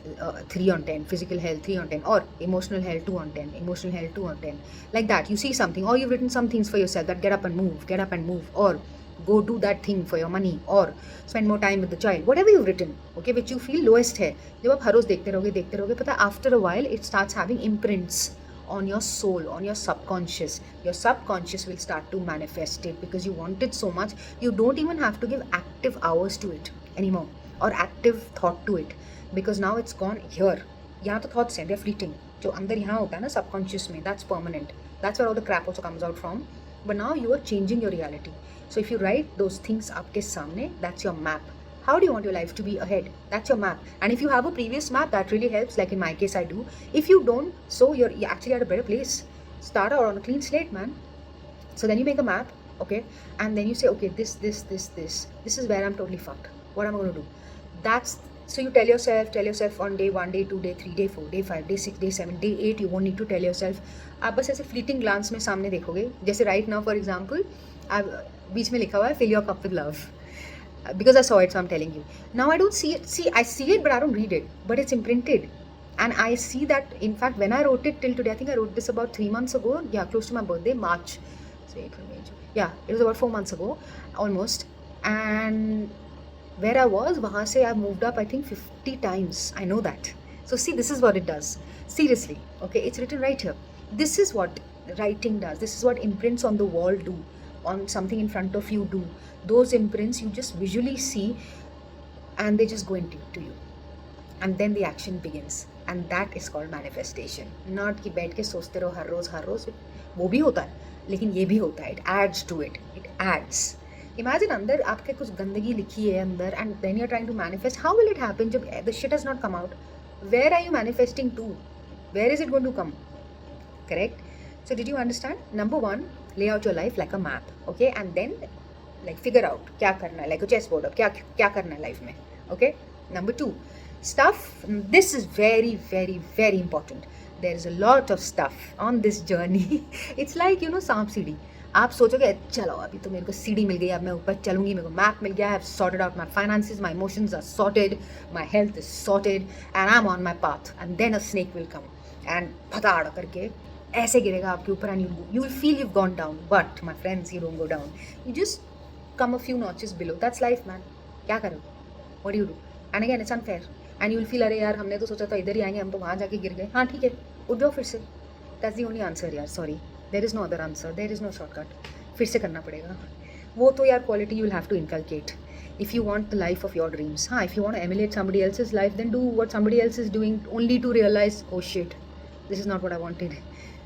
3 on 10, physical health 3 on 10, or emotional health 2 on 10, emotional health 2 on 10, like that. You see something, or you've written some things for yourself that get up and move, or go do that thing for your money, or spend more time with the child, whatever you've written, okay, which you feel lowest है. जब आप हर रोज देखते रहोगे, पता है, after a while it starts having imprints on your soul, on your subconscious. Your subconscious will start to manifest it because you want it so much. You don't even have to give active hours to it anymore, or active thought to it, because now it's gone here. यहाँ तो thoughts हैं, they're fleeting. जो अंदर यहाँ होता है ना subconscious में, that's permanent. That's where all the crap also comes out from. but now you are changing your reality. So if you write those things आपके सामने, that's your map. How do you want your life to be ahead? That's your map. And if you have a previous map, that really helps. Like in my case, I do. If you don't, so you're actually at a better place. Start out on a clean slate, man. So then you make a map, okay, and then you say, okay, this is where I'm totally fucked. What am I going to do? That's so you tell yourself on day 1, day 2, day 3, day 4, day 5, day 6, day 7, day 8. You won't need to tell yourself. आप बस ऐसे fleeting glance में सामने देखोगे. जैसे right now for example बीच में लिखा हुआ है fill your cup with love. Because I saw it, so I'm telling you. Now I don't see it. I see it, but I don't read it. But it's imprinted. And I see that, in fact, when I wrote it till today, I think I wrote this about 3 months ago. Yeah, close to my birthday, March. So April, May, June. Yeah, it was about 4 months ago, almost. And where I was, wahan se I've moved up, I think, 50 times. I know that. So see, this is what it does. Seriously, okay? It's written right here. This is what writing does. This is what imprints on the wall do. On something in front of you do. Those imprints you just visually see, and they just go into you. And then the action begins. And that is called manifestation. Not कि बैठ के सोचते रहो हर रोज वो भी होता है, लेकिन ये भी होता है. It adds to it. It adds. Imagine अंदर आपके कुछ गंदगी लिखी है अंदर, and then you're trying to manifest. How will it happen जब the shit has not come out? Where are you manifesting to? Where is it going to come? Correct? So did you understand? Number 1, lay out your life like a map, okay? And then like figure out क्या करना है, like a chessboard अब क्या करना है life में, okay? Number 2, stuff. This is very, very, very important. There is a lot of stuff on this journey. It's like, सांप सीढ़ी. आप सोचोगे चलो अभी तो मेरे को सीढ़ी मिल गई, अब मैं ऊपर चलूंगी, मेरे को मैप मिल गया, I have sorted out my finances, my emotions are sorted, my health is sorted, and I'm on my path. And then a snake will come and पताड़ करके ऐसे गिरेगा आपके ऊपर, and you will feel you've gone down. But my friends, you don't go down. You just come a few notches below. That's life, man. क्या करो? What do you do? And again, it's unfair. And you will feel अरे यार हमने तो सोचा था इधर ही आएंगे, हम तो वहाँ जाके गिर गए. हाँ ठीक है, उठ जाओ फिर से. That's the only answer यार. Sorry, there is no other answer. There is no shortcut. फिर से करना पड़ेगा. वो तो यार quality you will have to inculcate. If you want the life of your dreams, हाँ, if you want to emulate somebody else's life, then do what somebody else is doing only to realize, oh shit, this is not what I wanted.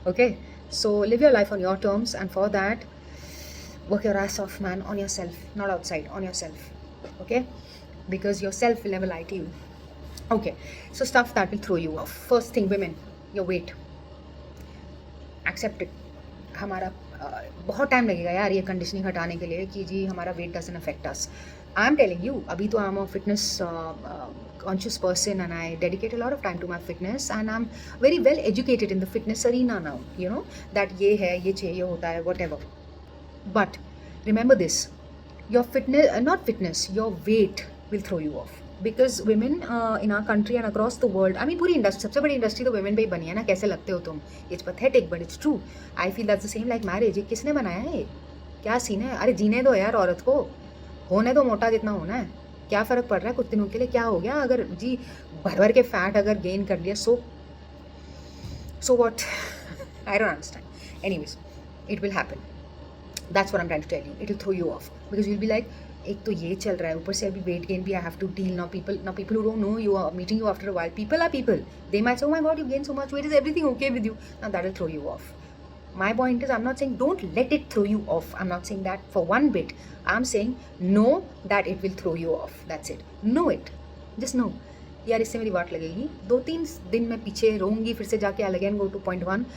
Okay, so live your life on your terms, and for that, work your ass off, man, on yourself, not outside, on yourself. Okay, because yourself will never lie to you. Okay, so stuff that will throw you off. First thing, women, your weight. Accept it. हमारा बहुत time लगेगा यार ये conditioning हटाने के लिए कि जी हमारा weight doesn't affect us. I am telling you, अभी तो I am a fitness conscious person, and I dedicate a lot of time to my fitness, and I'm very well educated in the fitness arena now, that ये है, ये चाहिए होता है, whatever. But remember this, your fitness, not fitness, your weight will throw you off. Because women in our country and across the world, I mean पूरी industry, सबसे बड़ी industry तो women पे ही बनी है ना. कैसे लगते हो तुम? It's pathetic, but it's true. I feel that's the same like marriage. ये किसने बनाया है? क्या सीन है? अरे जीने दो यार औरत को, होने दो मोटा जितना होना है. क्या फ़र्क पड़ रहा है कुछ दिनों के लिए? क्या हो गया अगर जी भर के फैट अगर गेन कर लिया? So what? I don't understand. Anyways, it will happen. That's what I am trying to tell you. It will throw you off because you will be like, एक तो ये चल रहा है, ऊपर से अभी वेट गेन भी I have to deal. Now people who don't know you are meeting you after a while. People are people. They might say, oh my God, you gain so much weight, is everything okay with you? Now that will throw you off. My point is, I'm not saying don't let it throw you off. I'm not saying that for one bit. I'm saying know that it will throw you off. That's it. Know it. Just know. यार इससे मेरी वाट लगेगी, 2-3 दिन मैं पीछे रहूँगी, फिर से जाके I'll again go to point 1.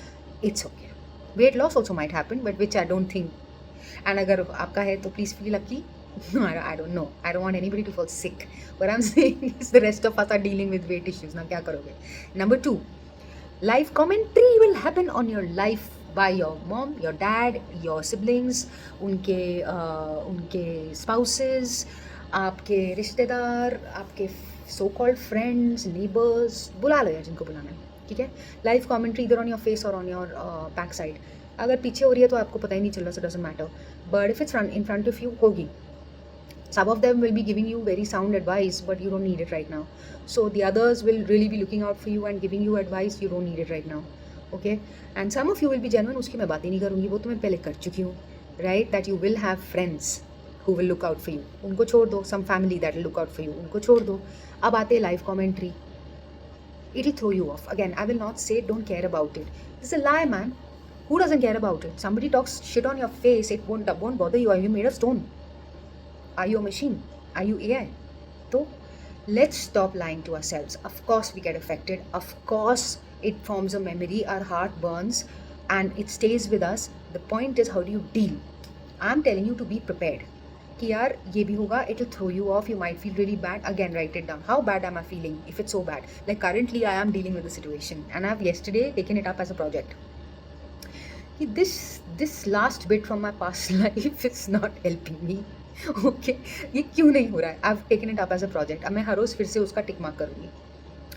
It's okay. Weight loss also might happen, but which I don't think. And अगर आपका है तो please feel lucky. No, I don't know. I don't want anybody to fall sick. What I'm saying is the rest of us are dealing with weight issues. ना क्या करोगे? Number 2, life commentary will happen on your life by your mom, your dad, your siblings, उनके spouses, आपके रिश्तेदार, आपके so called friends, neighbors, बुला लो यार जिनको बुलाना है, ठीक है. लाइफ कमेंट्री इधर ऑन योर फेस और ऑन योर बैक साइड. अगर पीछे हो रही है तो आपको पता ही नहीं चल रहा, so doesn't matter. But if it's in front of you, होगी. Some of them will be giving you very sound advice, but you don't need it right now. So the others will really be looking out for you and giving you advice. You don't need it right now. Okay? And some of you will be genuine. उसकी मैं बात ही नहीं करूँगी, वो तो मैं पहले कर चुकी हूँ. Right? That you will have friends who will look out for you. उनको छोड़ दो. Some family that will look out for you. उनको छोड़ दो. अब आते हैं live commentary. It will throw you off. Again, I will not say don't care about it. This is a lie, man. Who doesn't care about it? Somebody talks shit on your face, it won't bother you. Are you made of stone? Are you a machine? Are you AI? So let's stop lying to ourselves. Of course we get affected. Of course it forms a memory. Our heart burns and it stays with us. The point is, how do you deal? I'm telling you to be prepared. कि यार ये भी होगा, it will throw you off, you might feel really bad. Again, write it down. How bad am I feeling? If it's so bad, like currently I am dealing with the situation and I've yesterday taken it up as a project. This last bit from my past life is not helping me. Okay, ये क्यों नहीं हो रहा है? I've taken it up as a project. अब मैं हर रोज फिर से उसका टिक मार्क करूँगी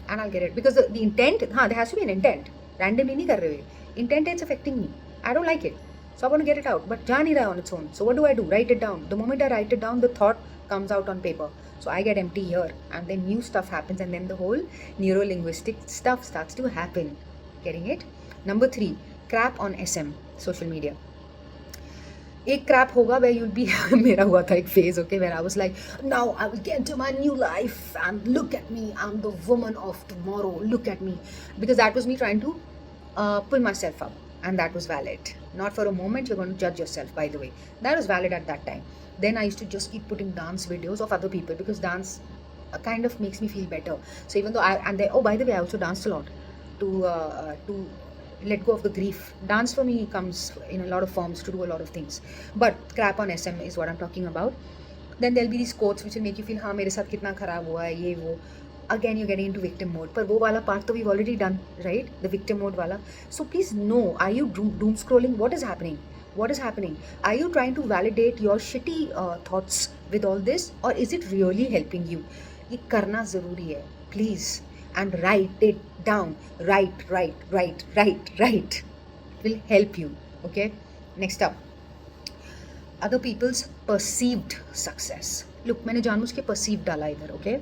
and I'll get it because the intent, हाँ, there has to be an intent. Randomly नहीं कर रहे हुए. Intent is affecting me. I don't like it. So I want to get it out, but जा नहीं रहा on its own. So what do? Write it down. The moment I write it down, the thought comes out on paper. So I get empty here, and then new stuff happens, and then the whole neuro-linguistic stuff starts to happen. Getting it? Number 3, crap on SM, social media. एक Krebs होगा where you'll be मेरा हुआ था एक phase, okay, where I was like, now I will get to my new life and look at me, I'm the woman of tomorrow, look at me, because that was me trying to pull myself up, and that was valid. Not for a moment you're going to judge yourself, by the way. That was valid at that time. Then I used to just keep putting dance videos of other people because dance kind of makes me feel better. So even though oh, by the way, I also danced a lot to let go of the grief. Dance for me comes in a lot of forms to do a lot of things. But crap on SM is what I'm talking about. Then there'll be these quotes which will make you feel, हाँ मेरे साथ कितना खराब हुआ है ये वो. Again you're getting into victim mode. पर वो वाला part तो we've already done, right? The victim mode वाला. So please know, are you doom scrolling? What is happening? What is happening? Are you trying to validate your shitty thoughts with all this, or is it really helping you? ये करना ज़रूरी है, please. And write it down. Write. It will help you. Okay. Next up, other people's perceived success. Look, मैंने जानबूझ के perceived डाला इधर. Okay.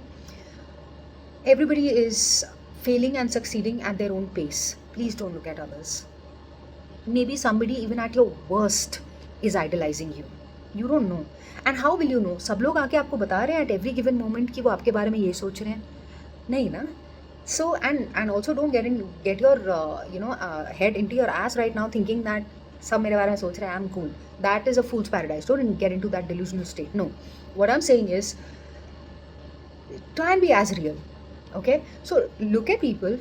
Everybody is failing and succeeding at their own pace. Please don't look at others. Maybe somebody even at your worst is idolizing you. You don't know. And how will you know? सब लोग आके आपको बता रहे हैं at every given moment कि वो आपके बारे में ये सोच रहे हैं. नहीं ना. So and also don't get your head into your ass right now thinking that सब मेरे बारे में सोच रहे हैं, I'm cool. That is a fool's paradise. Don't get into that delusional state. No. What I'm saying is, try and be as real. Okay? So look at people.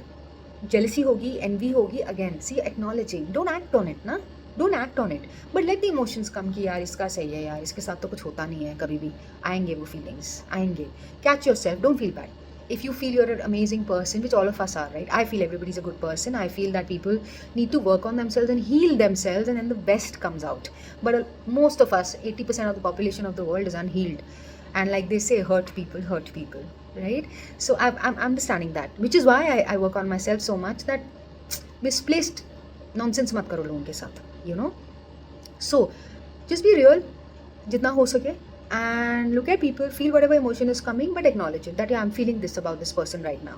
Jealousy hogi, envy hogi, again, see, acknowledging. Don't act on it, na? Don't act on it. But let the emotions come कि यार इसका सही है यार, इसके साथ तो कुछ होता नहीं है कभी भी. आएंगे वो feelings, आएंगे. Catch yourself, don't feel bad. If you feel you're an amazing person, which all of us are, right? I feel everybody's a good person. I feel that people need to work on themselves and heal themselves, and then the best comes out. But most of us, 80% of the population of the world is unhealed. And like they say, hurt people, right? So I'm understanding that, which is why I work on myself so much that misplaced nonsense mat karo logon ke sath, you know. So just be real, jitna ho sake, and look at people, feel whatever emotion is coming, but acknowledge it that yeah, I'm feeling this about this person right now.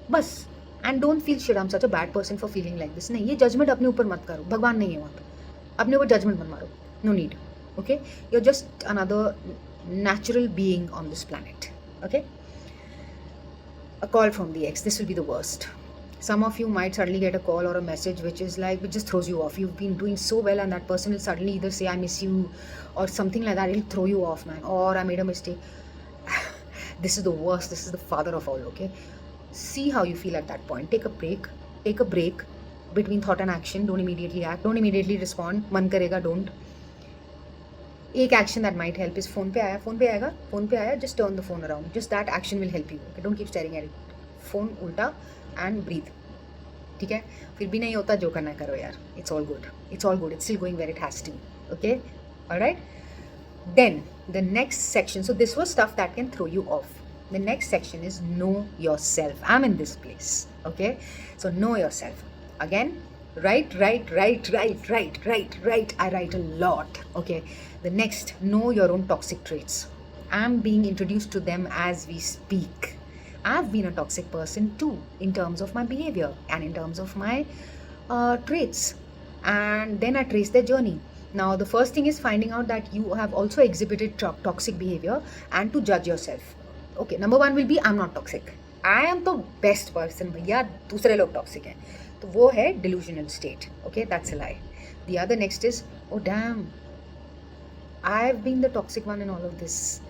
Bas. And don't feel shit, I'm such a bad person for feeling like this. नहीं, ये judgment अपने ऊपर मत करो. भगवान नहीं है वहाँ पे. अपने ऊपर judgment मत मारो. No need. Okay? You're just another natural being on this planet. Okay? A call from the ex. This will be the worst. Some of you might suddenly get a call or a message which just throws you off. You've been doing so well and that person will suddenly either say I miss you or something like that. It'll throw you off, man. Or I made a mistake. This is the worst. This is the father of all, okay? See how you feel at that point. Take a break. Take a break between thought and action. Don't immediately act. Don't immediately respond. Man karega, don't. एक action that might help is phone पे आया, just turn the phone around. Just that action will help you. Okay? Don't keep staring at it. Phone उल्टा and breathe. ठीक है? फिर भी नहीं होता, जो करना करो यार. It's all good. It's still going where it has to. Okay? Alright? Then the next section. So this was stuff that can throw you off. The next section is know yourself. I'm in this place. Okay? So know yourself. Again, write. I write a lot. Okay? The next, know your own toxic traits. I'm being introduced to them as we speak. I've been a toxic person too, in terms of my behavior and in terms of my traits. And then I trace their journey. Now, the first thing is finding out that you have also exhibited toxic behavior and to judge yourself. Okay, number one will be, I'm not toxic. I am the best person. भैया दूसरे लोग toxic हैं. तो वो है delusional state. Okay, that's a lie. The other next is, oh damn, I've been the toxic one in all of this.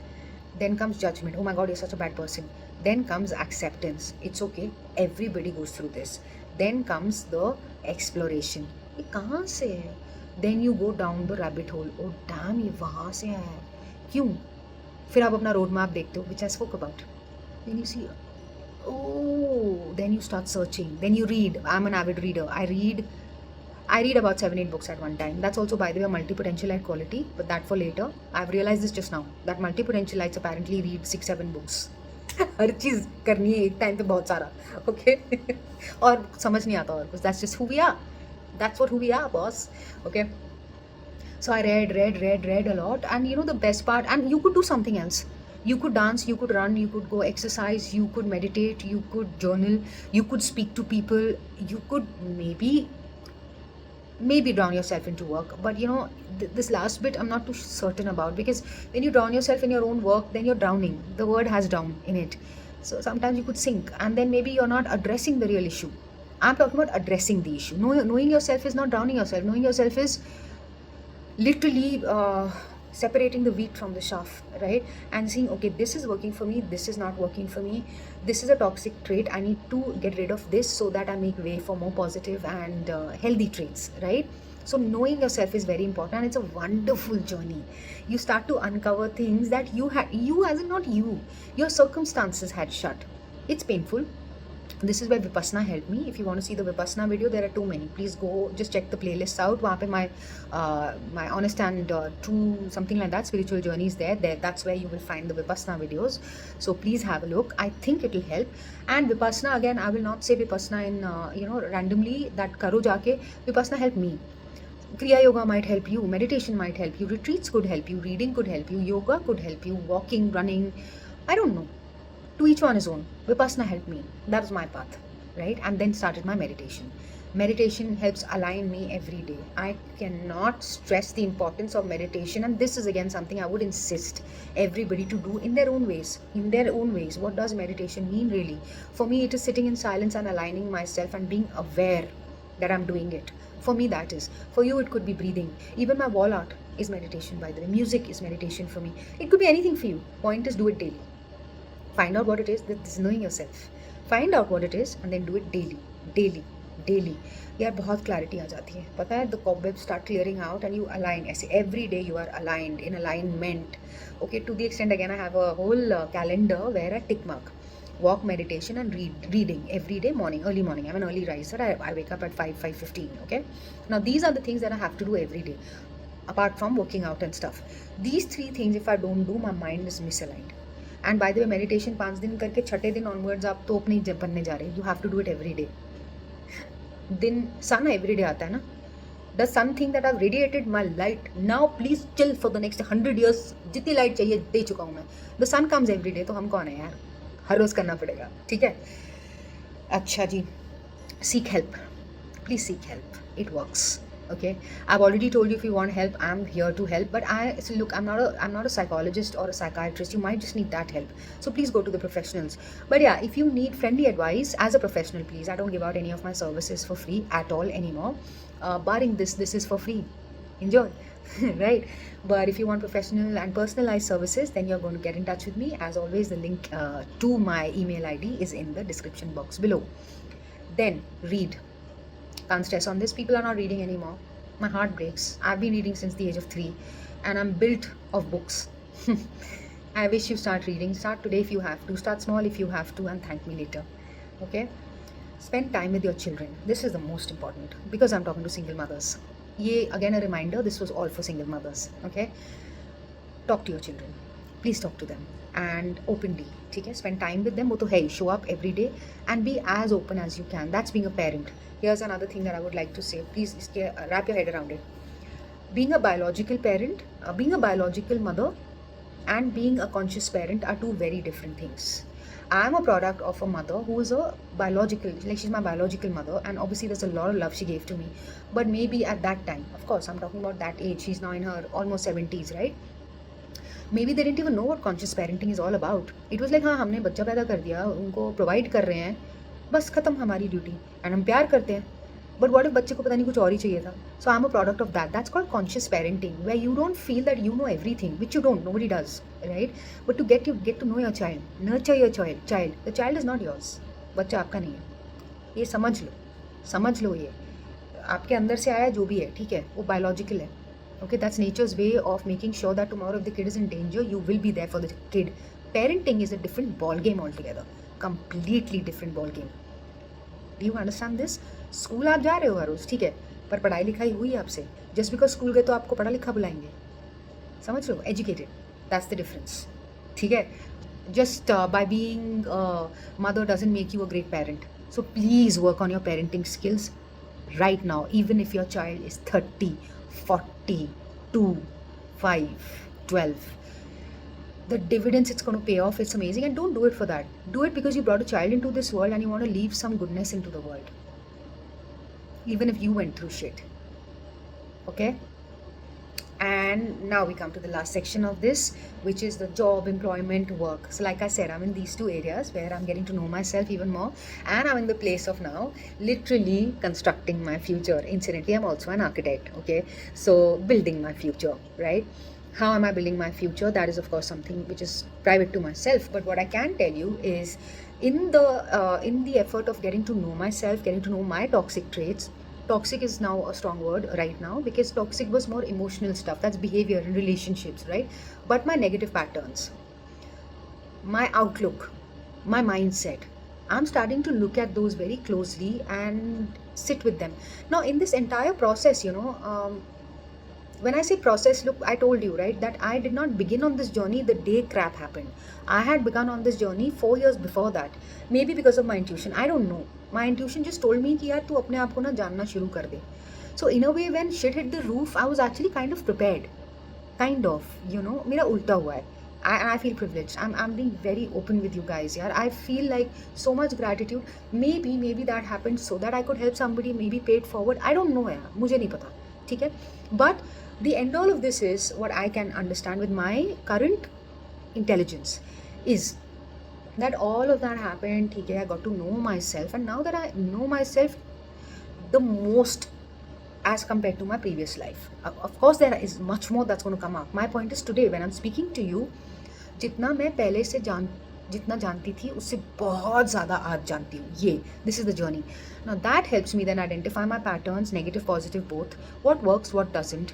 Then comes judgment. Oh my god, you're such a bad person. Then comes acceptance. It's okay. Everybody goes through this. Then comes the exploration. ये कहाँ से है? Then you go down the rabbit hole. Oh damn, ये वहाँ से आया है. क्यों? फिर आप अपना road map देखते हो, which I spoke about. Then you see, oh, then you start searching. Then you read. I'm an avid reader. I read about 7-8 books at one time. That's also, by the way, a multi-potentialite quality, but that for later. I've realized this just now, that multi-potentialites apparently read 6-7 books. हर चीज़ करनी है एक time पे बहुत सारा, okay? और समझ नहीं आता और कुछ. That's just who we are. That's what who we are, boss. Okay? So I read a lot, and you know the best part, and you could do something else. You could dance, you could run, you could go exercise, you could meditate, you could journal, you could speak to people, you could maybe drown yourself into work. But you know, this last bit I'm not too certain about, because when you drown yourself in your own work, then you're drowning. The word has drown in it. So sometimes you could sink, and then maybe you're not addressing the real issue. I'm talking about addressing the issue. Knowing yourself is not drowning yourself. Knowing yourself is literally separating the wheat from the chaff, right? And seeing, okay, this is working for me, this is not working for me, this is a toxic trait, I need to get rid of this so that I make way for more positive and healthy traits, right? So knowing yourself is very important, and it's a wonderful journey. You start to uncover things that you as in not you, your circumstances had shut. It's painful. This is where Vipassana helped me. If you want to see the Vipassana video, there are too many. Please go, just check the playlists out. वहाँ पे my honest and true something like that spiritual journey is there. That's where you will find the Vipassana videos. So please have a look. I think it will help. And Vipassana, again, I will not say Vipassana in randomly that karo jaake. Vipassana helped me. Kriya Yoga might help you. Meditation might help you. Retreats could help you. Reading could help you. Yoga could help you. Walking, running. I don't know. To each one his own. Vipassana helped me. That was my path, right? And then started my meditation. Meditation helps align me every day. I cannot stress the importance of meditation, and this is again something I would insist everybody to do in their own ways. In their own ways. What does meditation mean really? For me, it is sitting in silence and aligning myself and being aware that I'm doing it. For me, that is. For you, it could be breathing. Even my wall art is meditation, by the way. Music is meditation for me. It could be anything for you. Point is, do it daily. Find out what it is. This is knowing yourself. Find out what it is and then do it daily. यार बहुत clarity आ जाती है, पता है. The cobwebs start clearing out and you align. ऐसे every day you are aligned, in alignment. Okay, to the extent, again, I have a whole calendar where I tick mark walk, meditation, and reading every day morning, early morning. I'm an early riser. I wake up at 5:15. Okay, now these are the things that I have to do every day, apart from working out and stuff. These three things, if I don't do, my mind is misaligned. And by the way, meditation 5 दिन करके छठे दिन onwards आप तो अपनी बनने जा रहे. You have to do it every day. दिन sun every day आता है ना. The sun think that I've radiated my light. Now please chill for the next 100 years. जितनी light चाहिए दे चुका हूँ मैं. The sun comes every day. तो हम कौन है यार? हर रोज करना पड़ेगा. ठीक है. अच्छा जी. Seek help. Please seek help. It works. Okay, I've already told you, if you want help, I'm here to help. But look, I'm not a psychologist or a psychiatrist. You might just need that help. So please go to the professionals. But yeah, if you need friendly advice as a professional, please. I don't give out any of my services for free at all anymore. Barring this is for free. Enjoy. Right? But if you want professional and personalized services, then you're going to get in touch with me. As always, the link to my email ID is in the description box below. Then read. Can't stress on this. People are not reading anymore. My heart breaks. I've been reading since the age of 3, and I'm built of books. I wish you start reading. Start today if you have to. Start small if you have to, and thank me later. Okay? Spend time with your children. This is the most important, because I'm talking to single mothers. Ye again a reminder, this was all for single mothers. Okay? Talk to your children. Please talk to them, and openly. Okay? Spend time with them. वो तो है. Show up every day and be as open as you can. That's being a parent. Here's another thing that I would like to say. Please wrap your head around it. Being a biological parent, being a biological mother, and being a conscious parent are two very different things. I am a product of a mother who is a biological, like she's my biological mother, and obviously there's a lot of love she gave to me. But maybe at that time, of course, I'm talking about that age. She's now in her almost 70s, right? Maybe they didn't even know what conscious parenting is all about. It was like, हाँ हमने बच्चा पैदा कर दिया, उनको provide कर रहे हैं, बस ख़त्म हमारी ड्यूटी. एंड हम प्यार करते हैं, बट व्हाट इफ बच्चे को पता नहीं कुछ और ही चाहिए था. So I am a product of that's called conscious parenting, where you don't feel that you know everything, which you don't, nobody does, right. But to get to know your child, nurture your child, the child is not yours. बच्चा आपका नहीं है, ये समझ लो ये आपके अंदर से आया जो भी है, ठीक है, वो बायोलॉजिकल है. Okay, that's nature's way of making sure that tomorrow if the kid is in danger, you will be there for the kid. Parenting is a different ball game altogether, completely different ball game. Do you understand this? School आप जा रहे हो हर रोज, ठीक है, पर पढ़ाई लिखाई हुई आपसे. जस्ट बिकॉज स्कूल गए तो आपको पढ़ा लिखा बुलाएंगे, समझ रहे हो, एजुकेटेड, दैट्स द डिफरेंस, ठीक है. Just by being mother doesn't make you a great parent. So please work on your parenting skills right now, even if your child is 30, 40, 2, 5, 12. The dividends it's going to pay off, it's amazing. And don't do it for that. Do it because you brought a child into this world and you want to leave some goodness into the world, even if you went through shit. Okay. And now we come to the last section of this, which is the job, employment, work. So like I said, I'm in these two areas where I'm getting to know myself even more, and I'm in the place of now literally constructing my future. Incidentally, I'm also an architect, okay? So building my future, right? How am I building my future? That is of course something which is private to myself, but what I can tell you is in the effort of getting to know myself, getting to know my toxic traits. Toxic is now a strong word right now, because toxic was more emotional stuff, that's behavior in relationships, right? But my negative patterns, my outlook, my mindset, I'm starting to look at those very closely and sit with them. Now in this entire process, when I say process, look, I told you, right, that I did not begin on this journey the day crap happened. I had begun on this journey 4 years before that. Maybe because of my intuition, I don't know. My intuition just told me कि यार तू अपने आप को ना जानना शुरू कर दे. So in a way, when shit hit the roof, I was actually kind of prepared. Kind of, मेरा उल्टा हुआ है. I feel privileged. I'm being very open with you guys, यार. I feel like so much gratitude. Maybe that happened so that I could help somebody, maybe pay it forward. I don't know यार, मुझे नहीं पता, ठीक है. But the end all of this is what I can understand with my current intelligence is that all of that happened, okay, I got to know myself, and now that I know myself the most as compared to my previous life, of course there is much more that's going to come up. My point is, today when I'm speaking to you, जितना मैं पहले से जितना जानती थी उससे बहुत ज़्यादा आज जानती हूँ. ये this is the journey. Now that helps me then identify my patterns, negative, positive, both. What works, what doesn't.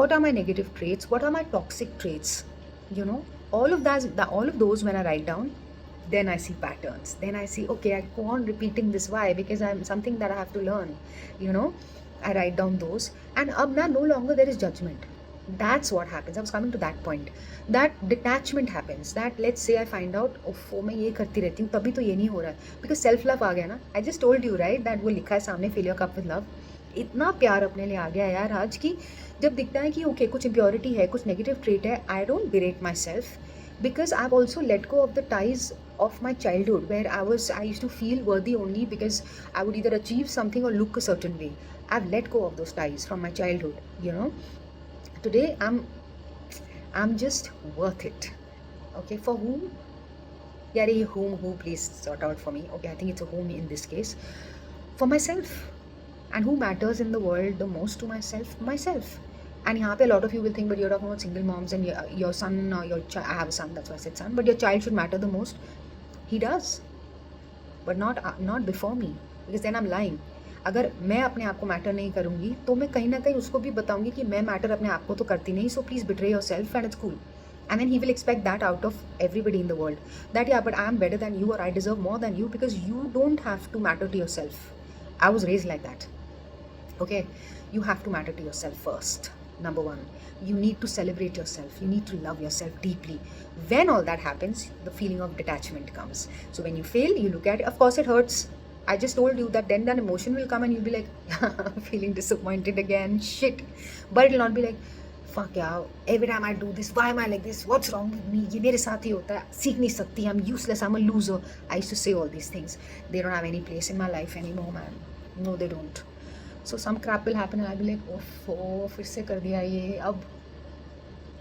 What are my negative traits? What are my toxic traits? All of those when I write down, then I see patterns. Then I see, okay, I go on repeating this. Why? Because I'm something that I have to learn. I write down those, and ab na no longer there is judgment. That's what happens. I was coming to that point. That detachment happens. That let's say I find out, oh, मैं ये करती रहती हूँ, तभी तो ये नहीं हो रहा है. Because self love आ गया ना. I just told you, right, that वो लिखा है सामने, fill your cup with love. इतना प्यार अपने लिए आ गया यार आज की, जब दिखता है कि ओके कुछ इम्प्योरिटी है, कुछ नेगेटिव ट्रेट है, I don't बिरेट my self, because I've also let go of the ties of my childhood, where I used to feel worthy only because I would either achieve something or look a certain way. I've let go of those ties from my childhood. Today I'm just worth it. Okay, for whom? Yeah, who please sort out for me. Okay, I think it's a whom in this case. For myself. And who matters in the world the most to myself. And यहाँ पे a lot of you will think, but you're talking about single moms and your son or your child. I have a son, that's why I said son. But your child should matter the most. He does, but not before me, because then I'm lying. अगर मैं अपने आप को matter नहीं करूँगी तो मैं कहीं ना कहीं उसको भी बताऊँगी कि मैं मैटर अपने आप को तो करती नहीं. So please betray yourself and it's cool. And then he will expect that out of everybody in the world. That yeah, but I am better than you, or I deserve more than you, because you don't have to matter to yourself. I was raised like that. Okay, you have to matter to yourself first. Number one, you need to celebrate yourself. You need to love yourself deeply. When all that happens, the feeling of detachment comes. So when you fail, you look at it. Of course, it hurts. I just told you that then that emotion will come and you'll be like, feeling disappointed again. Shit. But it'll not be like, fuck yeah, every time I do this, why am I like this? What's wrong with me? ये मेरे साथ ही होता है. सीख नहीं सकती. I'm useless. I'm a loser. I used to say all these things. They don't have any place in my life anymore, man. No, they don't. So some crap will happen and I'll be like, oh, फिर से कर दिया ये. अब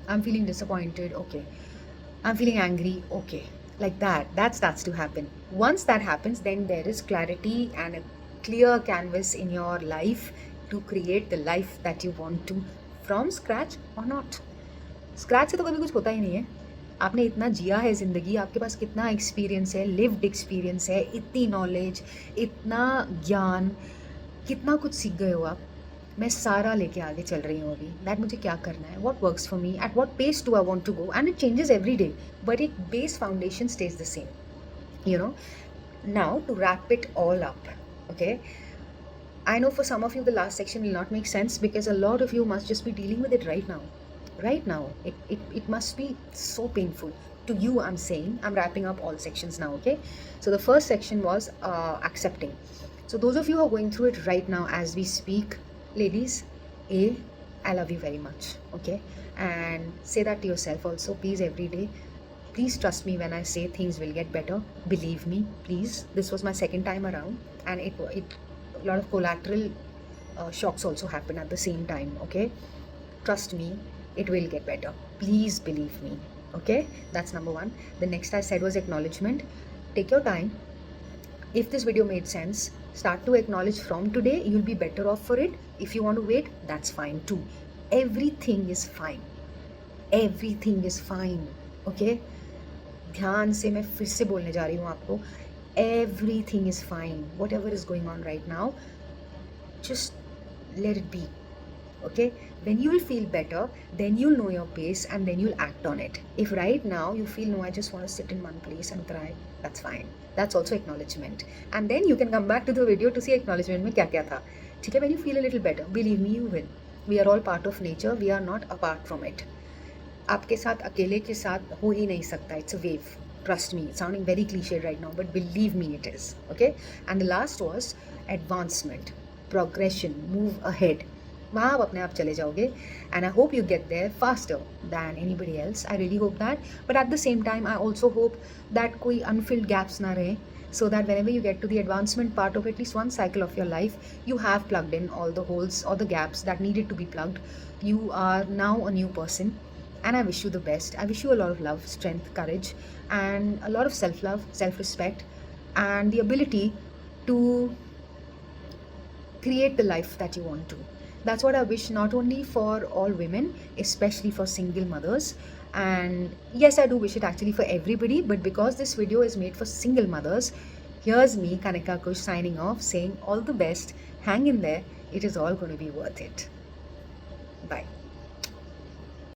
I'm feeling disappointed. Okay. I'm feeling angry. Okay. Like that. That starts to happen. Once that happens, then there is clarity and clear canvas in your life to create the life that you want to from scratch or not. Scratch से तो कभी कुछ होता ही नहीं है. आपने इतना जिया है ज़िंदगी, आपके पास कितना एक्सपीरियंस है, लिव्ड एक्सपीरियंस है, इतनी नॉलेज, इतना ज्ञान, कितना कुछ सीख गए हो आप. मैं सारा लेके आगे चल रही हूँ अभी. दैट मुझे क्या करना है, what works for me, at what pace do I want to go, and it changes every day, but एक base foundation stage the same. You know, now to wrap it all up, okay, I know for some of you the last section will not make sense because a lot of you must just be dealing with it right now. Right now, it must be so painful to you. I'm saying I'm wrapping up all sections now, okay? So the first section was accepting. So those of you who are going through it right now as we speak, ladies, I love you very much, okay? And say that to yourself also, please, every day. Please trust me when I say things will get better. Believe me, please. This was my second time around, and it a lot of collateral shocks also happen at the same time, okay? Trust me, it will get better. Please believe me, okay? That's number one. The next I said was acknowledgement. Take your time. If this video made sense, start to acknowledge from today. You'll be better off for it. If you want to wait, that's fine too. Everything is fine. Everything is fine, okay? ध्यान से मैं फिर से बोलने जा रही हूँ आपको, everything is fine. Whatever is going on right now, just let it be, okay? When you will feel better, then you'll know your pace and then you'll act on it. If right now you feel, no, I just want to sit in one place and cry, that's fine. That's also acknowledgement. And then you can come back to the video to see acknowledgement में क्या क्या था. ठीक है? When you feel a little better, believe me, you will. We are all part of nature. We are not apart from it. आपके साथ अकेले के साथ हो ही नहीं सकता. It's a wave. Trust me. It's sounding very cliched right now, but believe me, it is. Okay? And the last was advancement, progression, move ahead. वहाँ आप अपने आप चले जाओगे. And I hope you get there faster than anybody else. I really hope that. But at the same time, I also hope that कोई unfilled gaps ना रहे. So that whenever you get to the advancement part of at least one cycle of your life, you have plugged in all the holes or the gaps that needed to be plugged. You are now a new person. And I wish you the best. I wish you a lot of love, strength, courage, and a lot of self-love, self-respect, and the ability to create the life that you want to. That's what I wish, not only for all women, especially for single mothers. And yes, I do wish it actually for everybody, but because this video is made for single mothers, here's me, Kanika Kush, signing off, saying all the best. Hang in there. It is all going to be worth it. Bye.